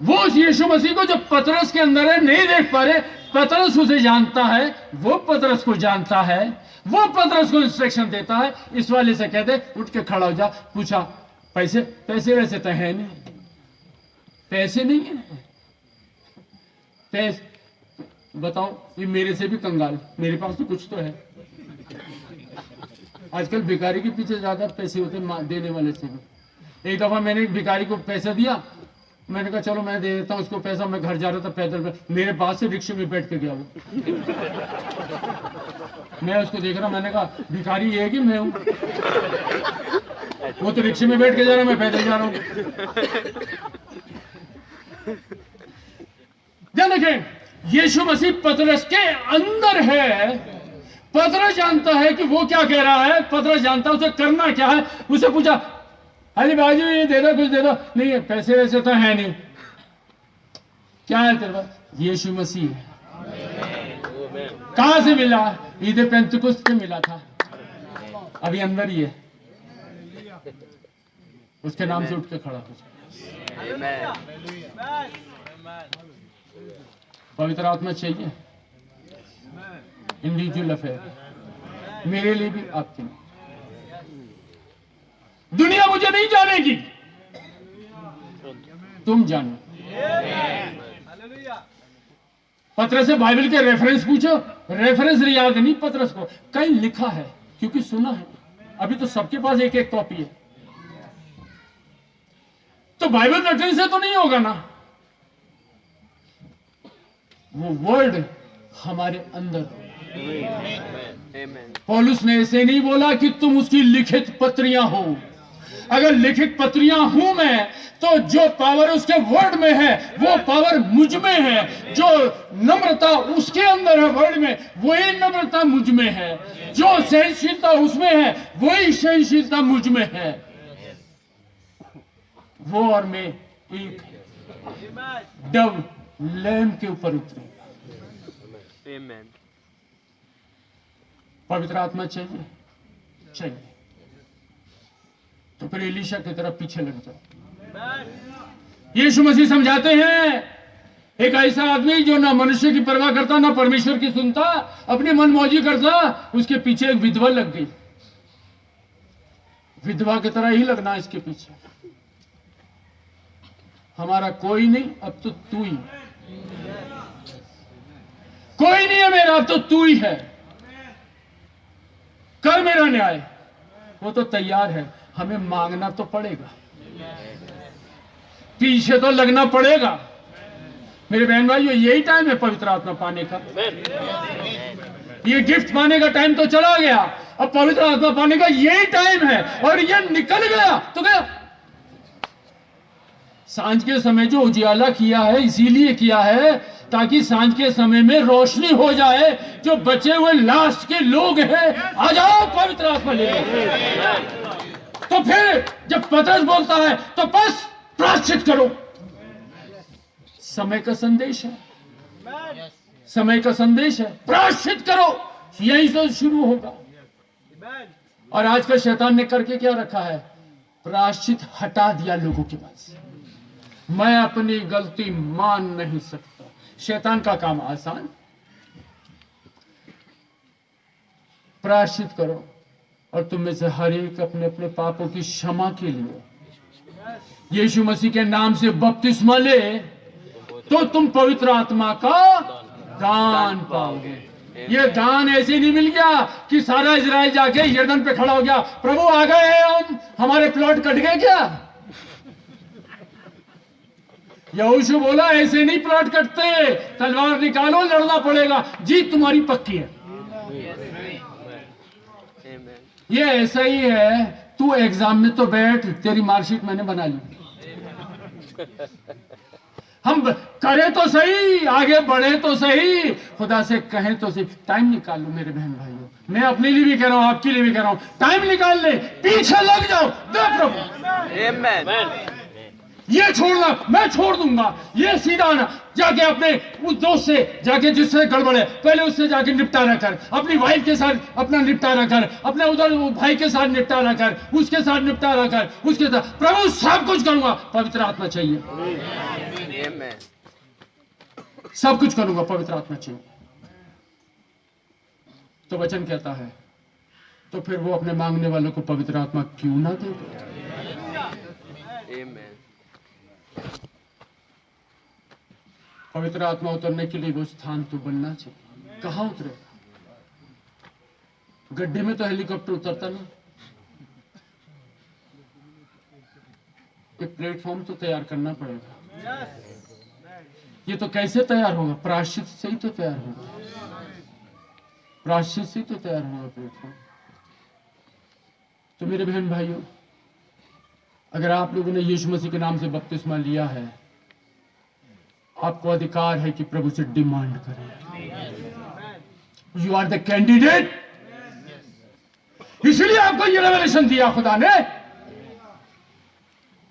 वो उस यीशु मसीह को जो पतरस के अंदर है नहीं देख पा रहे। पतरस उसे जानता है, वो पतरस को जानता है, वो पतरस को इंस्ट्रक्शन देता है। इस वाले से कहते उठ के खड़ा हो जा। पूछा पैसे? पैसे वैसे तो है नहीं, पैसे नहीं है, पैसे बताओ, ये मेरे से भी कंगाल, मेरे पास तो कुछ तो है। आजकल भिखारी के पीछे ज्यादा पैसे होते देने वाले से भी। एक दफा मैंने एक भिखारी को पैसा दिया, मैंने कहा चलो मैं दे देता हूँ उसको पैसा, मैं घर जा रहा था पैदल, मेरे पास से रिक्शे में बैठ के गया वो। मैं उसको देख रहा, मैंने कहा भिखारी ये है कि मैं हूं? वो तो रिक्शे में बैठ के जा रहा, मैं पैदल जा रहा हूं। ध्यान रखें, यीशु मसीह पतरस के अंदर है। पतरस जानता है कि वो क्या कह रहा है, पतरस जानता है उसे करना क्या है। उसे पूछा अरे बाजू ये दे दो, कुछ दे दो। नहीं है, पैसे वैसे तो है नहीं। क्या है तेरे पास? यीशु मसीह है। कहां से मिला? ईद पेंतिकुस्त से मिला था, अभी अंदर ही है। उसके नाम से उठ के खड़ा हो जाए। पवित्र आत्मा चाहिए, इंडिविजुअल अफेयर, मेरे लिए भी आपके लिए। दुनिया मुझे नहीं जानेगी, तुम जानो। पतरस से बाइबल के रेफरेंस पूछो, रेफरेंस याद नहीं पतरस को, कहीं लिखा है क्योंकि सुना है। अभी तो सबके पास एक एक कॉपी है, तो बाइबल रटने से तो नहीं होगा ना। वो वर्ड हमारे अंदर हो। पौलुस ने ऐसे नहीं बोला कि तुम उसकी लिखित पत्रियां हो। अगर लिखित पत्रियां हूं मैं, तो जो पावर उसके वर्ड में है वो पावर मुझ में है। जो नम्रता उसके अंदर है वर्ड में, वही नम्रता मुझ में है। जो सहनशीलता उसमें है, वही सहनशीलता मुझ में है। वो और मैं एक डव लैम के ऊपर उतरे। पवित्र आत्मा चाहिए, चाहिए तो फिर एलीशा की तरफ पीछे लग जाओ। यीशु मसीह समझाते हैं, एक ऐसा आदमी जो ना मनुष्य की परवाह करता, ना परमेश्वर की सुनता, अपनी मनमौजी करता, उसके पीछे एक विधवा लग गई। विधवा की तरह ही लगना इसके पीछे। हमारा कोई नहीं, अब तो तू ही। कोई नहीं है मेरा, अब तो तू ही है। कर मेरा न्याय। वो तो तैयार है, हमें मांगना तो पड़ेगा, पीछे तो लगना पड़ेगा। मेरे बहन भाइयों, यही टाइम है पवित्र आत्मा पाने का। ये गिफ्ट पाने का टाइम तो चला गया, अब पवित्र आत्मा पाने का यही टाइम है। और ये निकल गया तो गया। सांझ के समय जो उजियाला किया है, इसीलिए किया है ताकि सांझ के समय में रोशनी हो जाए। जो बचे हुए लास्ट के लोग हैं, आ जाओ पवित्र आत्मा ले लो। तो फिर जब पतरस बोलता है तो बस प्रायश्चित करो। समय का संदेश है, समय का संदेश है, प्रायश्चित करो। यहीं से शुरू होगा। और आज का शैतान ने करके क्या रखा है? प्रायश्चित हटा दिया लोगों के पास। मैं अपनी गलती मान नहीं सकता। शैतान का काम आसान, प्रायश्चित करो और तुम में से हर एक अपने अपने पापों की क्षमा के लिए यीशु मसीह के नाम से बपतिस्मा ले, तो तुम पवित्र आत्मा का दान पाओगे। ये दान ऐसे नहीं मिल गया कि सारा इजराइल जाके यर्दन पे खड़ा हो गया, प्रभु आ गए हैं हम, हमारे प्लॉट कट गए क्या? यहोशू बोला ऐसे नहीं प्लॉट कटते, तलवार निकालो, लड़ना पड़ेगा, जीत तुम्हारी पक्की है। ये ऐसा ही है, तू एग्जाम में तो बैठ, तेरी मार्कशीट मैंने बना ली। हम करें तो सही, आगे बढ़े तो सही, खुदा से कहें तो सही। टाइम निकाल लो मेरे बहन भाइयों, मैं अपने लिए भी कह रहा हूं, आपके लिए भी कह रहा हूं, टाइम निकाल ले, पीछे लग जाओ। दे प्रभु, ये छोड़ना मैं छोड़ दूंगा, ये सीधा आना। जाके अपने उस दोस्त से जाके जिससे गड़बड़ है, पहले उससे जाके निपटारा कर, अपनी वाइफ के साथ अपना निपटारा कर, अपने उधर भाई के साथ निपटारा कर, उसके साथ निपटारा कर, उसके साथ। प्रभु सब कुछ करूंगा, पवित्र आत्मा चाहिए। सब कुछ करूंगा, पवित्र आत्मा चाहिए। तो वचन कहता है, तो फिर वो अपने मांगने वालों को पवित्र आत्मा क्यों ना दे? पवित्र आत्मा उतरने के लिए वो स्थान तो बनना चाहिए। कहां उतरेगा? गड्ढे में तो हेलीकॉप्टर उतरता नहीं। एक प्लेटफॉर्म तो तैयार करना पड़ेगा। ये तो कैसे तैयार होगा? प्रायश्चित से ही तो तैयार होगा, प्रायश्चित से ही तो तैयार होगा प्लेटफॉर्म। तो मेरे बहन भाइयों, अगर आप लोगों ने यीशु मसीह के नाम से बपतिस्मा लिया है, आपको अधिकार है कि प्रभु से डिमांड करें। You are the candidate. इसलिए आपको ये रेवलेशन दिया खुदा ने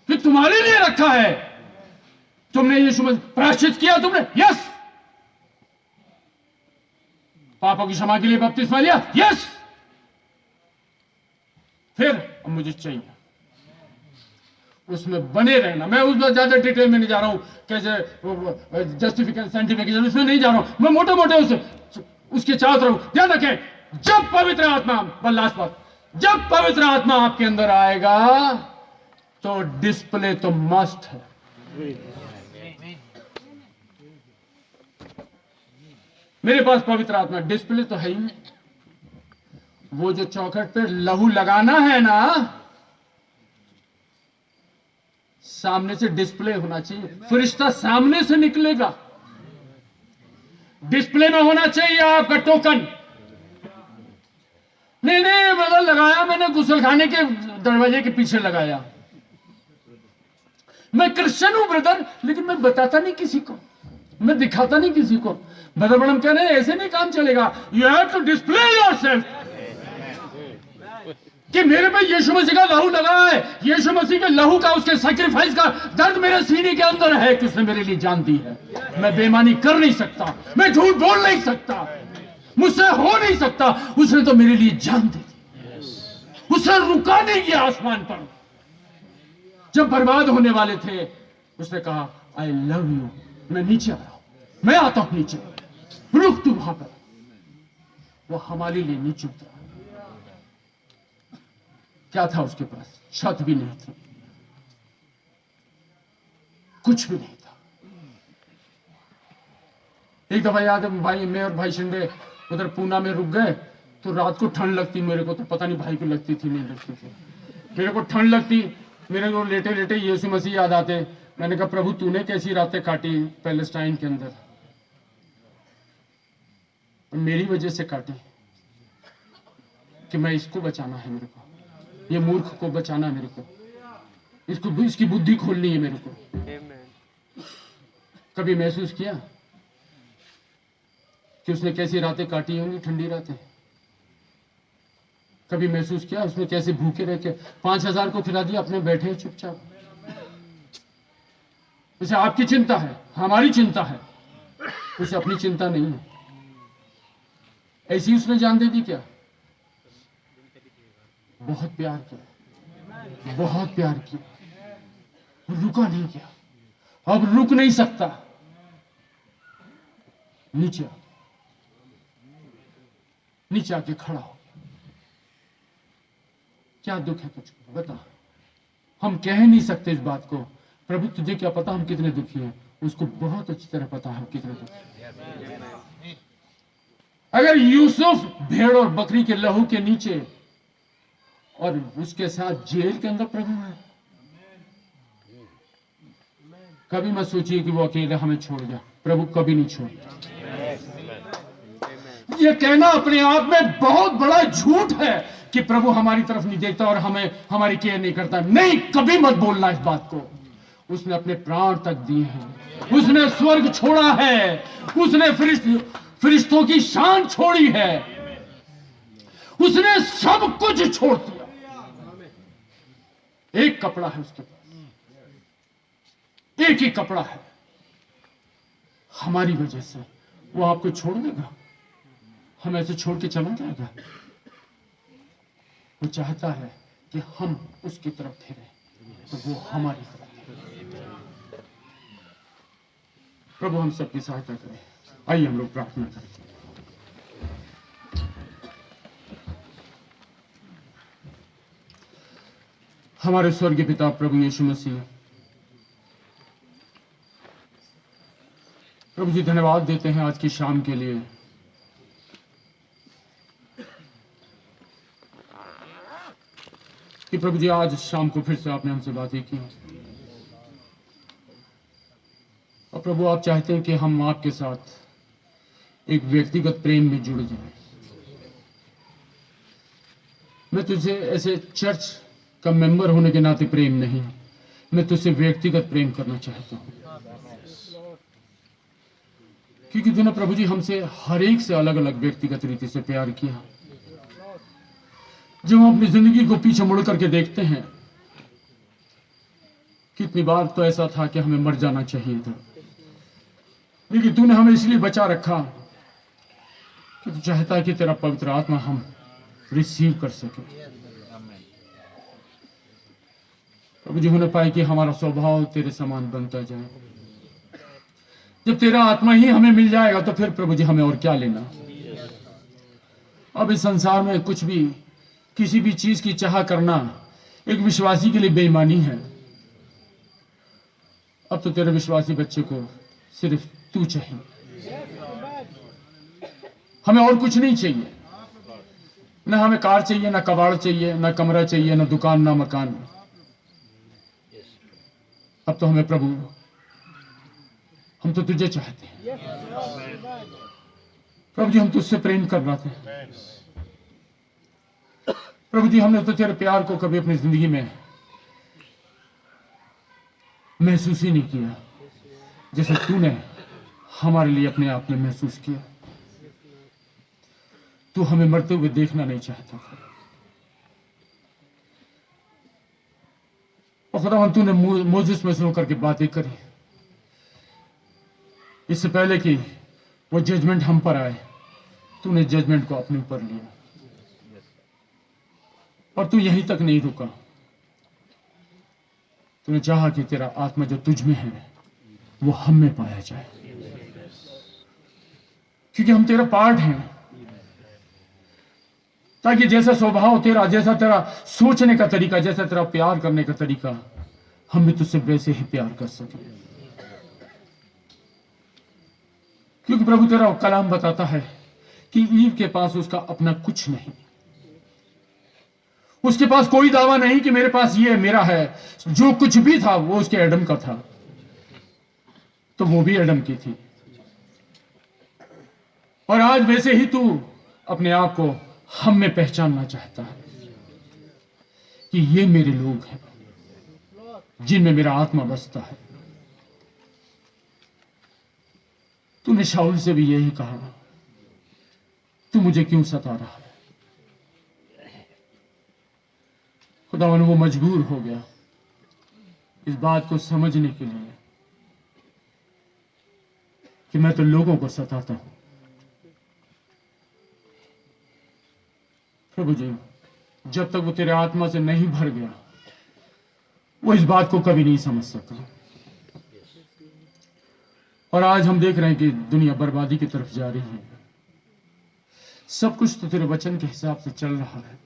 कि तुम्हारे लिए रखा है। तुमने यीशु मसीह प्रायश्चित किया, तुमने यस, पापों की क्षमा के लिए बपतिस्मा लिया, यस। फिर अब मुझे चाहिए उसमें बने रहना। मैं उसमें ज्यादा डिटेल में नहीं जा रहा हूं, कैसे जस्टिफिकेशन, साइंटिफिकेशन, उसमें नहीं जा रहा हूं। मैं मोटे मोटे उसके चारों तरफ ध्यान रखें। जब पवित्र आत्मा, लास्ट बात, जब पवित्र आत्मा आपके अंदर आएगा तो डिस्प्ले तो मस्ट है। मेरे पास पवित्र आत्मा, डिस्प्ले तो है ही नहीं। वो जो चौखट पे लहू लगाना है ना, सामने से डिस्प्ले होना चाहिए, फरिश्ता सामने से निकलेगा। डिस्प्ले में होना चाहिए आपका टोकन। नहीं नहीं, मतलब लगाया मैंने गुसलखाने के दरवाजे के पीछे लगाया। मैं क्रिश्चियन हूं ब्रदर, लेकिन मैं बताता नहीं किसी को, मैं दिखाता नहीं किसी को। ब्रदर मैडम कह रहे हैं ऐसे नहीं काम चलेगा, you have to display yourself कि मेरे पे यीशु मसीह का लहू लगा है, यीशु मसीह के लहू का, उसके सैक्रिफाइस का दर्द मेरे सीने के अंदर है कि उसने मेरे लिए जान दी है। मैं बेईमानी कर नहीं सकता, मैं झूठ बोल नहीं सकता, मुझसे हो नहीं सकता। उसने तो मेरे लिए जान दी थी, उसने रुका नहीं किया आसमान पर। जब बर्बाद होने वाले थे उसने कहा आई लव यू, मैं नीचे आ रहा हूं, मैं आता हूं नीचे, रुक तू वहां पर। वो हमारे लिए नीचे उतरा। क्या था उसके पास? छत भी नहीं थी, कुछ भी नहीं था। एक दफा याद है भाई, मैं और भाई शिंदे उधर पूना में रुक गए, तो रात को ठंड लगती, मेरे को तो पता नहीं भाई को लगती थी नहीं लगती थी, मेरे को ठंड लगती, मेरे को लेटे लेटे यीशु मसीह याद आते। मैंने कहा प्रभु तूने कैसी रातें काटी पैलेस्टाइन के अंदर, मेरी वजह से काटी, कि मैं इसको बचाना है, मेरे को ये मूर्ख को बचाना है, मेरे को इसको, इसकी बुद्धि खोलनी है मेरे को। कभी महसूस किया कि उसने कैसी रातें काटी होंगी, ठंडी रातें? कभी महसूस किया उसने कैसे भूखे रह के 5,000 को खिला दिया, अपने बैठे चुपचाप? उसे आपकी चिंता है, हमारी चिंता है, उसे अपनी चिंता नहीं है। ऐसी उसने जान दे दी क्या? बहुत प्यार किया, बहुत प्यार किया, रुका नहीं किया, अब रुक नहीं सकता। नीचे नीचे आके खड़ा हो। क्या दुख है तुझको, बता। हम कह नहीं सकते इस बात को, प्रभु तुझे क्या पता हम कितने दुखी हैं, उसको बहुत अच्छी तरह पता है कितने दुखी। अगर यूसुफ भेड़ और बकरी के लहू के नीचे और उसके साथ जेल के अंदर प्रभु है, कभी मत सोचिए कि वो अकेले हमें छोड़ गया। प्रभु कभी नहीं छोड़ता। ये कहना अपने आप में बहुत बड़ा झूठ है कि प्रभु हमारी तरफ नहीं देखता और हमें हमारी केयर नहीं करता। नहीं, कभी मत बोलना इस बात को। उसने अपने प्राण तक दिए हैं, उसने स्वर्ग छोड़ा है, उसने फरिश्तों की शान छोड़ी है, उसने सब कुछ छोड़ दिया। एक कपड़ा है उसके पास, एक ही कपड़ा है। हमारी वजह से वो आपको छोड़ देगा? हम ऐसे छोड़ के चला जाएगा? वो चाहता है कि हम उसकी तरफ फिरें, तो वो हमारी तरफ फिरे। प्रभु हम सबकी सहायता करें। आइए हम लोग प्रार्थना करें। हमारे स्वर्गीय पिता प्रभु यीशु मसीह, प्रभु जी धन्यवाद देते हैं आज की शाम के लिए। कि प्रभु जी आज शाम को फिर से आपने हमसे बातें की, और प्रभु आप चाहते हैं कि हम आपके साथ एक व्यक्तिगत प्रेम में जुड़ जाएं। मैं तुझे ऐसे चर्च का मेंबर होने के नाते प्रेम नहीं, मैं तुझसे व्यक्तिगत प्रेम करना चाहता हूं, क्योंकि तूने प्रभु जी हमसे हर एक से अलग अलग व्यक्तिगत रीति से प्यार किया। जब हम अपनी जिंदगी को पीछे मुड़ करके देखते हैं, कितनी बार तो ऐसा था कि हमें मर जाना चाहिए था, लेकिन तूने हमें इसलिए बचा रखा कि तू चाहता है कि तेरा पवित्र आत्मा हम रिसीव कर सके। प्रभु जी होने पाए कि हमारा स्वभाव तेरे समान बनता जाए। जब तेरा आत्मा ही हमें मिल जाएगा तो फिर प्रभु जी हमें और क्या लेना। अब इस संसार में कुछ भी, किसी भी चीज की चाह करना एक विश्वासी के लिए बेईमानी है। अब तो तेरे विश्वासी बच्चे को सिर्फ तू चाहिए, हमें और कुछ नहीं चाहिए। न हमें कार चाहिए, न कबाड़ चाहिए, न कमरा चाहिए, न दुकान, न मकान। अब तो हमें प्रभु, हम तो तुझे चाहते हैं। प्रभु जी हम तुझसे प्रेम कर रहे थे। प्रभु जी हमने तो तेरे प्यार को कभी अपनी जिंदगी में महसूस ही नहीं किया जैसे तूने हमारे लिए अपने आप में महसूस किया। तू हमें मरते हुए देखना नहीं चाहता था और खुदावन तूने मोजिस में सुन करके बातें करी इससे पहले कि वो जजमेंट हम पर आए। तूने जजमेंट को अपने ऊपर लिया और तू यहीं तक नहीं रुका। तूने चाहा कि तेरा आत्मा जो तुझ में है वो हम में पाया जाए, क्योंकि हम तेरा पार्ट हैं, ताकि जैसा स्वभाव तेरा, जैसा तेरा सोचने का तरीका, जैसा तेरा प्यार करने का तरीका, हम भी तुझसे वैसे ही प्यार कर सकें। क्योंकि प्रभु तेरा कलाम बताता है कि ईव के पास उसका अपना कुछ नहीं, उसके पास कोई दावा नहीं कि मेरे पास ये मेरा है। जो कुछ भी था वो उसके एडम का था, तो वो भी एडम की थी। और आज वैसे ही तू अपने आप को हम में पहचानना चाहता है कि ये मेरे लोग हैं जिनमें मेरा आत्मा बसता है। तूने शाऊल से भी यही कहा, तू मुझे क्यों सता रहा है। खुदावन वो मजबूर हो गया इस बात को समझने के लिए कि मैं तो लोगों को सताता हूं। प्रभु जी जब तक वो तेरे आत्मा से नहीं भर गया वो इस बात को कभी नहीं समझ सका। और आज हम देख रहे हैं कि दुनिया बर्बादी की तरफ जा रही है। सब कुछ तो तेरे वचन के हिसाब से चल रहा है।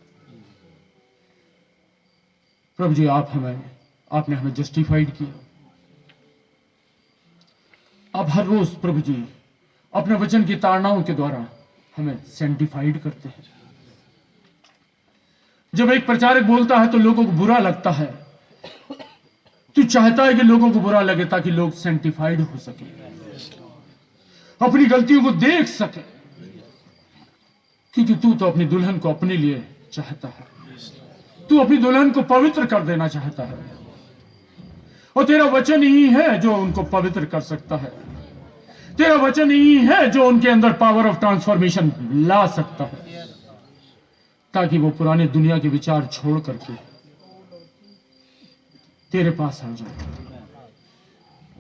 प्रभु जी आपने हमें जस्टिफाइड किया। आप हर रोज प्रभु जी अपने वचन की ताड़नाओं के द्वारा हमें सेंटिफाइड करते हैं। जब एक प्रचारक बोलता है तो लोगों को बुरा लगता है। तू चाहता है कि लोगों को बुरा लगे ताकि लोग सेंटिफाइड हो सके, अपनी गलतियों को देख सके, क्योंकि तू तो अपनी दुल्हन को अपने लिए चाहता है। तू अपनी दुल्हन को पवित्र कर देना चाहता है और तेरा वचन ही है जो उनको पवित्र कर सकता है। तेरा वचन ही है जो उनके अंदर पावर ऑफ ट्रांसफॉर्मेशन ला सकता है, ताकि वो पुराने दुनिया के विचार छोड़ करके तेरे पास आ जाए।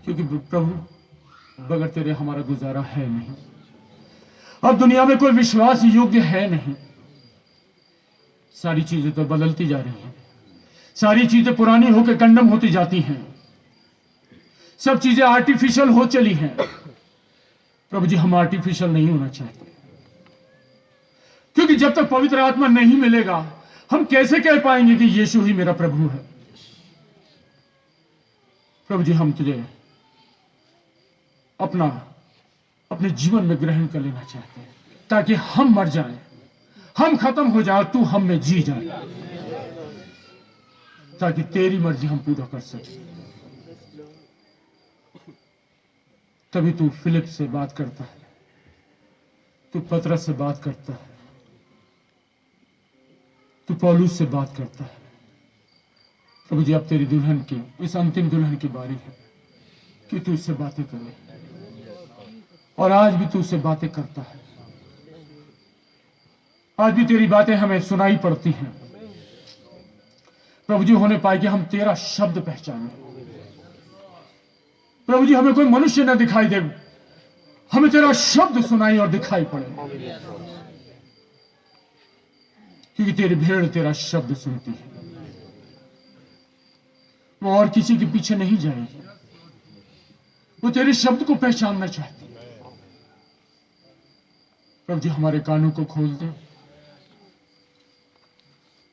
क्योंकि प्रभु बगैर तेरे हमारा गुजारा है नहीं। अब दुनिया में कोई विश्वास योग्य है नहीं। सारी चीजें तो बदलती जा रही हैं, सारी चीजें पुरानी होकर कंडम होती जाती हैं, सब चीजें आर्टिफिशियल हो चली हैं। प्रभु जी हम आर्टिफिशियल नहीं होना चाहते, क्योंकि जब तक पवित्र आत्मा नहीं मिलेगा हम कैसे कह पाएंगे कि यीशु ही मेरा प्रभु है। प्रभु जी हम तुझे अपने जीवन में ग्रहण कर लेना चाहते हैं, ताकि हम मर जाएं, हम खत्म हो जाए, तू हम में जी जाए, ताकि तेरी मर्जी हम पूरा कर सके। तभी तू फिलिप से बात करता है, तू पतरस से बात करता है, तू पौलुस से बात करता है। प्रभु जी अब तेरी दुल्हन की, इस अंतिम दुल्हन की बारी है कि तू उससे बातें करे, और आज भी तू उससे बातें करता है। आज भी तेरी बातें हमें सुनाई पड़ती हैं। प्रभु जी होने पाए कि हम तेरा शब्द पहचानें। प्रभु जी हमें कोई मनुष्य न दिखाई दे, हमें तेरा शब्द सुनाई और दिखाई पड़े, क्योंकि तेरी भेड़ तेरा शब्द सुनती है, वो और किसी के पीछे नहीं जाएगी, वो तेरे शब्द को पहचानना चाहती है। प्रभु जी हमारे कानों को खोल दे,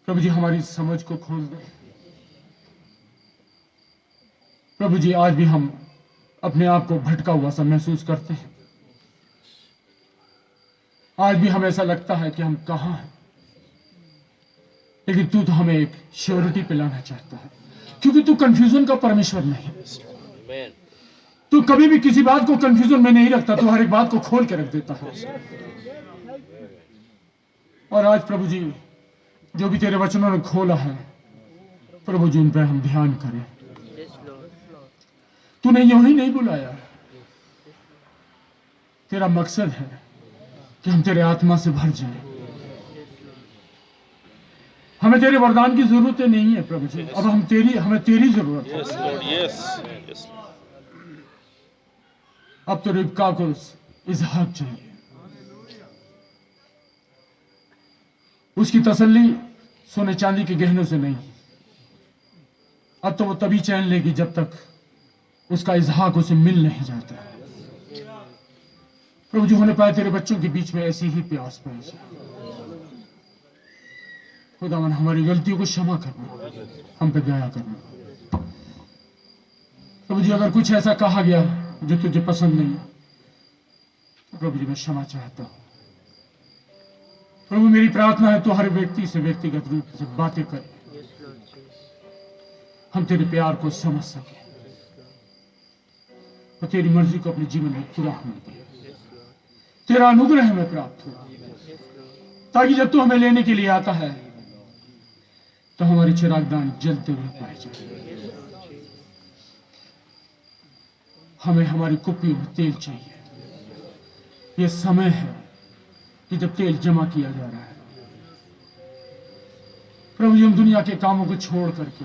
प्रभु जी हमारी समझ को खोल दे। प्रभु जी आज भी हम अपने आप को भटका हुआ सा महसूस करते हैं। आज भी हमें ऐसा लगता है कि हम कहां हैं, लेकिन तू तो हमें एक श्योरिटी पे लाना चाहता है, क्योंकि तू कंफ्यूजन का परमेश्वर नहीं। तू कभी भी किसी बात को कंफ्यूजन में नहीं रखता, तू हर एक बात को खोल के रख देता है। और आज प्रभु जी जो भी तेरे वचनों ने खोला है, प्रभु जी उन पर हम ध्यान करें। तूने यूं ही नहीं बुलाया, तेरा मकसद है कि हम तेरे आत्मा से भर जाएं। हमें तेरे वरदान की जरूरत नहीं है प्रभु जी, अब हमें तेरी जरूरत है। अब तो रिबका को इसहाक चाहिए। उसकी तसल्ली सोने चांदी के गहनों से नहीं, अब तो वो तभी चैन लेगी जब तक उसका इसहाक उसे मिल नहीं जाता। प्रभु जी होने पाए तेरे बच्चों के बीच में ऐसी ही प्यास पैदा। खुदावन हमारी गलतियों को क्षमा करना, हम पे दया करना। प्रभु जी अगर कुछ ऐसा कहा गया जो तुझे पसंद नहीं, तो प्रभु जी मैं क्षमा चाहता हूं। प्रभु मेरी प्रार्थना है तो हर व्यक्ति से व्यक्तिगत रूप से बातें कर, हम तेरे प्यार को समझ सके और तेरी मर्जी को अपने जीवन में पूरा होने दे। तेरा अनुग्रह हमें प्राप्त हो, ताकि जब तू हमें लेने के लिए आता है तो हमारी चिरागदान जलते हुए पाए जाए। हमें हमारी कुप्पियों में तेल चाहिए। यह समय है कि जब तेल जमा किया जा रहा है। प्रभु जी हम दुनिया के कामों को छोड़ करके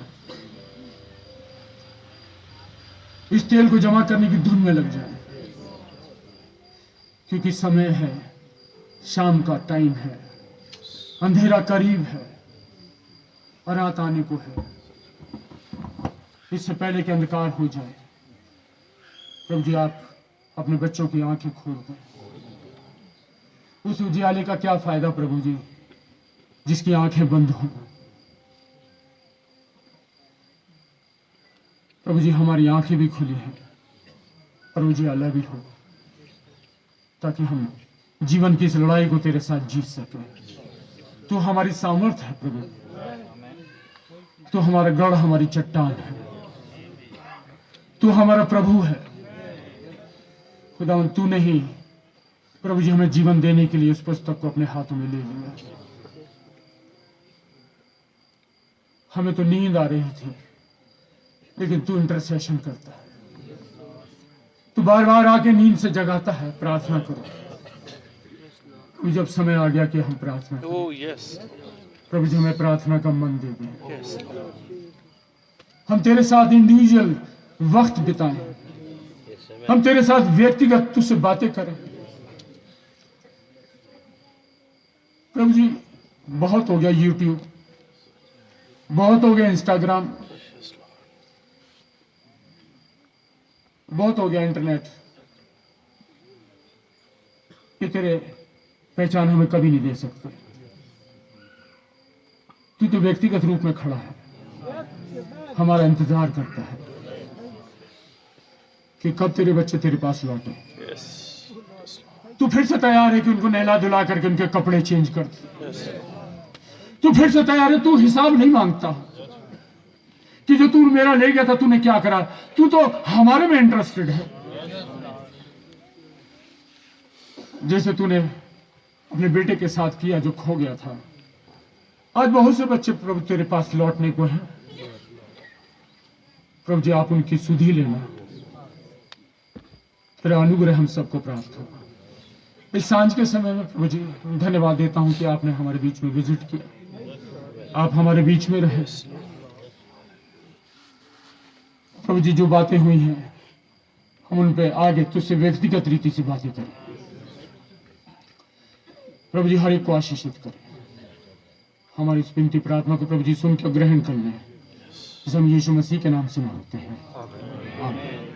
इस तेल को जमा करने की धुन में लग जाए, क्योंकि समय है, शाम का टाइम है, अंधेरा करीब है और रात आने को है। इससे पहले कि अंधकार हो जाए, प्रभु जी आप अपने बच्चों की आंखें खोल दें। उस उजियाले का क्या फायदा प्रभु जी जिसकी आंखें बंद हों। प्रभु जी हमारी आंखें भी खुली हैं और उजियाला भी हो, ताकि हम जीवन की इस लड़ाई को तेरे साथ जीत सके। तू हमारी सामर्थ्य है प्रभु, तू हमारा गढ़, हमारी चट्टान है, तू हमारा प्रभु है। खुदावन तूने ही प्रभु जी हमें जीवन देने के लिए उस पुस्तक को अपने हाथों में ले लिया। हमें तो नींद आ रही थी, लेकिन तू इंटरसेशन करता है, तू बार बार आके नींद से जगाता है। प्रार्थना करो, जब समय आ गया कि हम प्रार्थना करें, प्रभु जी हमें प्रार्थना का मन दे दे। हम तेरे साथ इंडिविजुअल वक्त बिताएं, हम तेरे साथ व्यक्तिगत तुझसे बातें करें। प्रभु जी बहुत हो गया यूट्यूब, बहुत हो गया इंस्टाग्राम, बहुत हो गया इंटरनेट, कि तेरे पहचान हमें कभी नहीं दे सकते। तू तो व्यक्तिगत रूप में खड़ा है, हमारा इंतजार करता है कि कब तेरे बच्चे तेरे पास लौटे। तू फिर से तैयार है कि उनको नहला धुला करके उनके कपड़े चेंज कर दे। तू फिर से तैयार है, तू हिसाब नहीं मांगता कि जो तू मेरा ले गया था तूने क्या करा। तू तो हमारे में इंटरेस्टेड है, जैसे तूने अपने बेटे के साथ किया जो खो गया था। आज बहुत से बच्चे प्रभु तेरे पास लौटने को हैं। प्रभु जी आप उनकी सुधि लेना, तेरा अनुग्रह हम सबको प्राप्त हो। इस सांझ के समय में प्रभु जी धन्यवाद देता हूं कि आपने हमारे बीच में विजिट किया, आप हमारे बीच में रहे। प्रभु जी जो बातें हुई हैं हम उन पे आगे तुझसे व्यक्तिगत रीति से बातें करें। प्रभु जी हर एक को आशीषित करें। हमारी इस विनती प्रार्थना को प्रभु जी सुन के ग्रहण कर लें, हम यीशु मसीह के नाम से मांगते हैं, आमीन।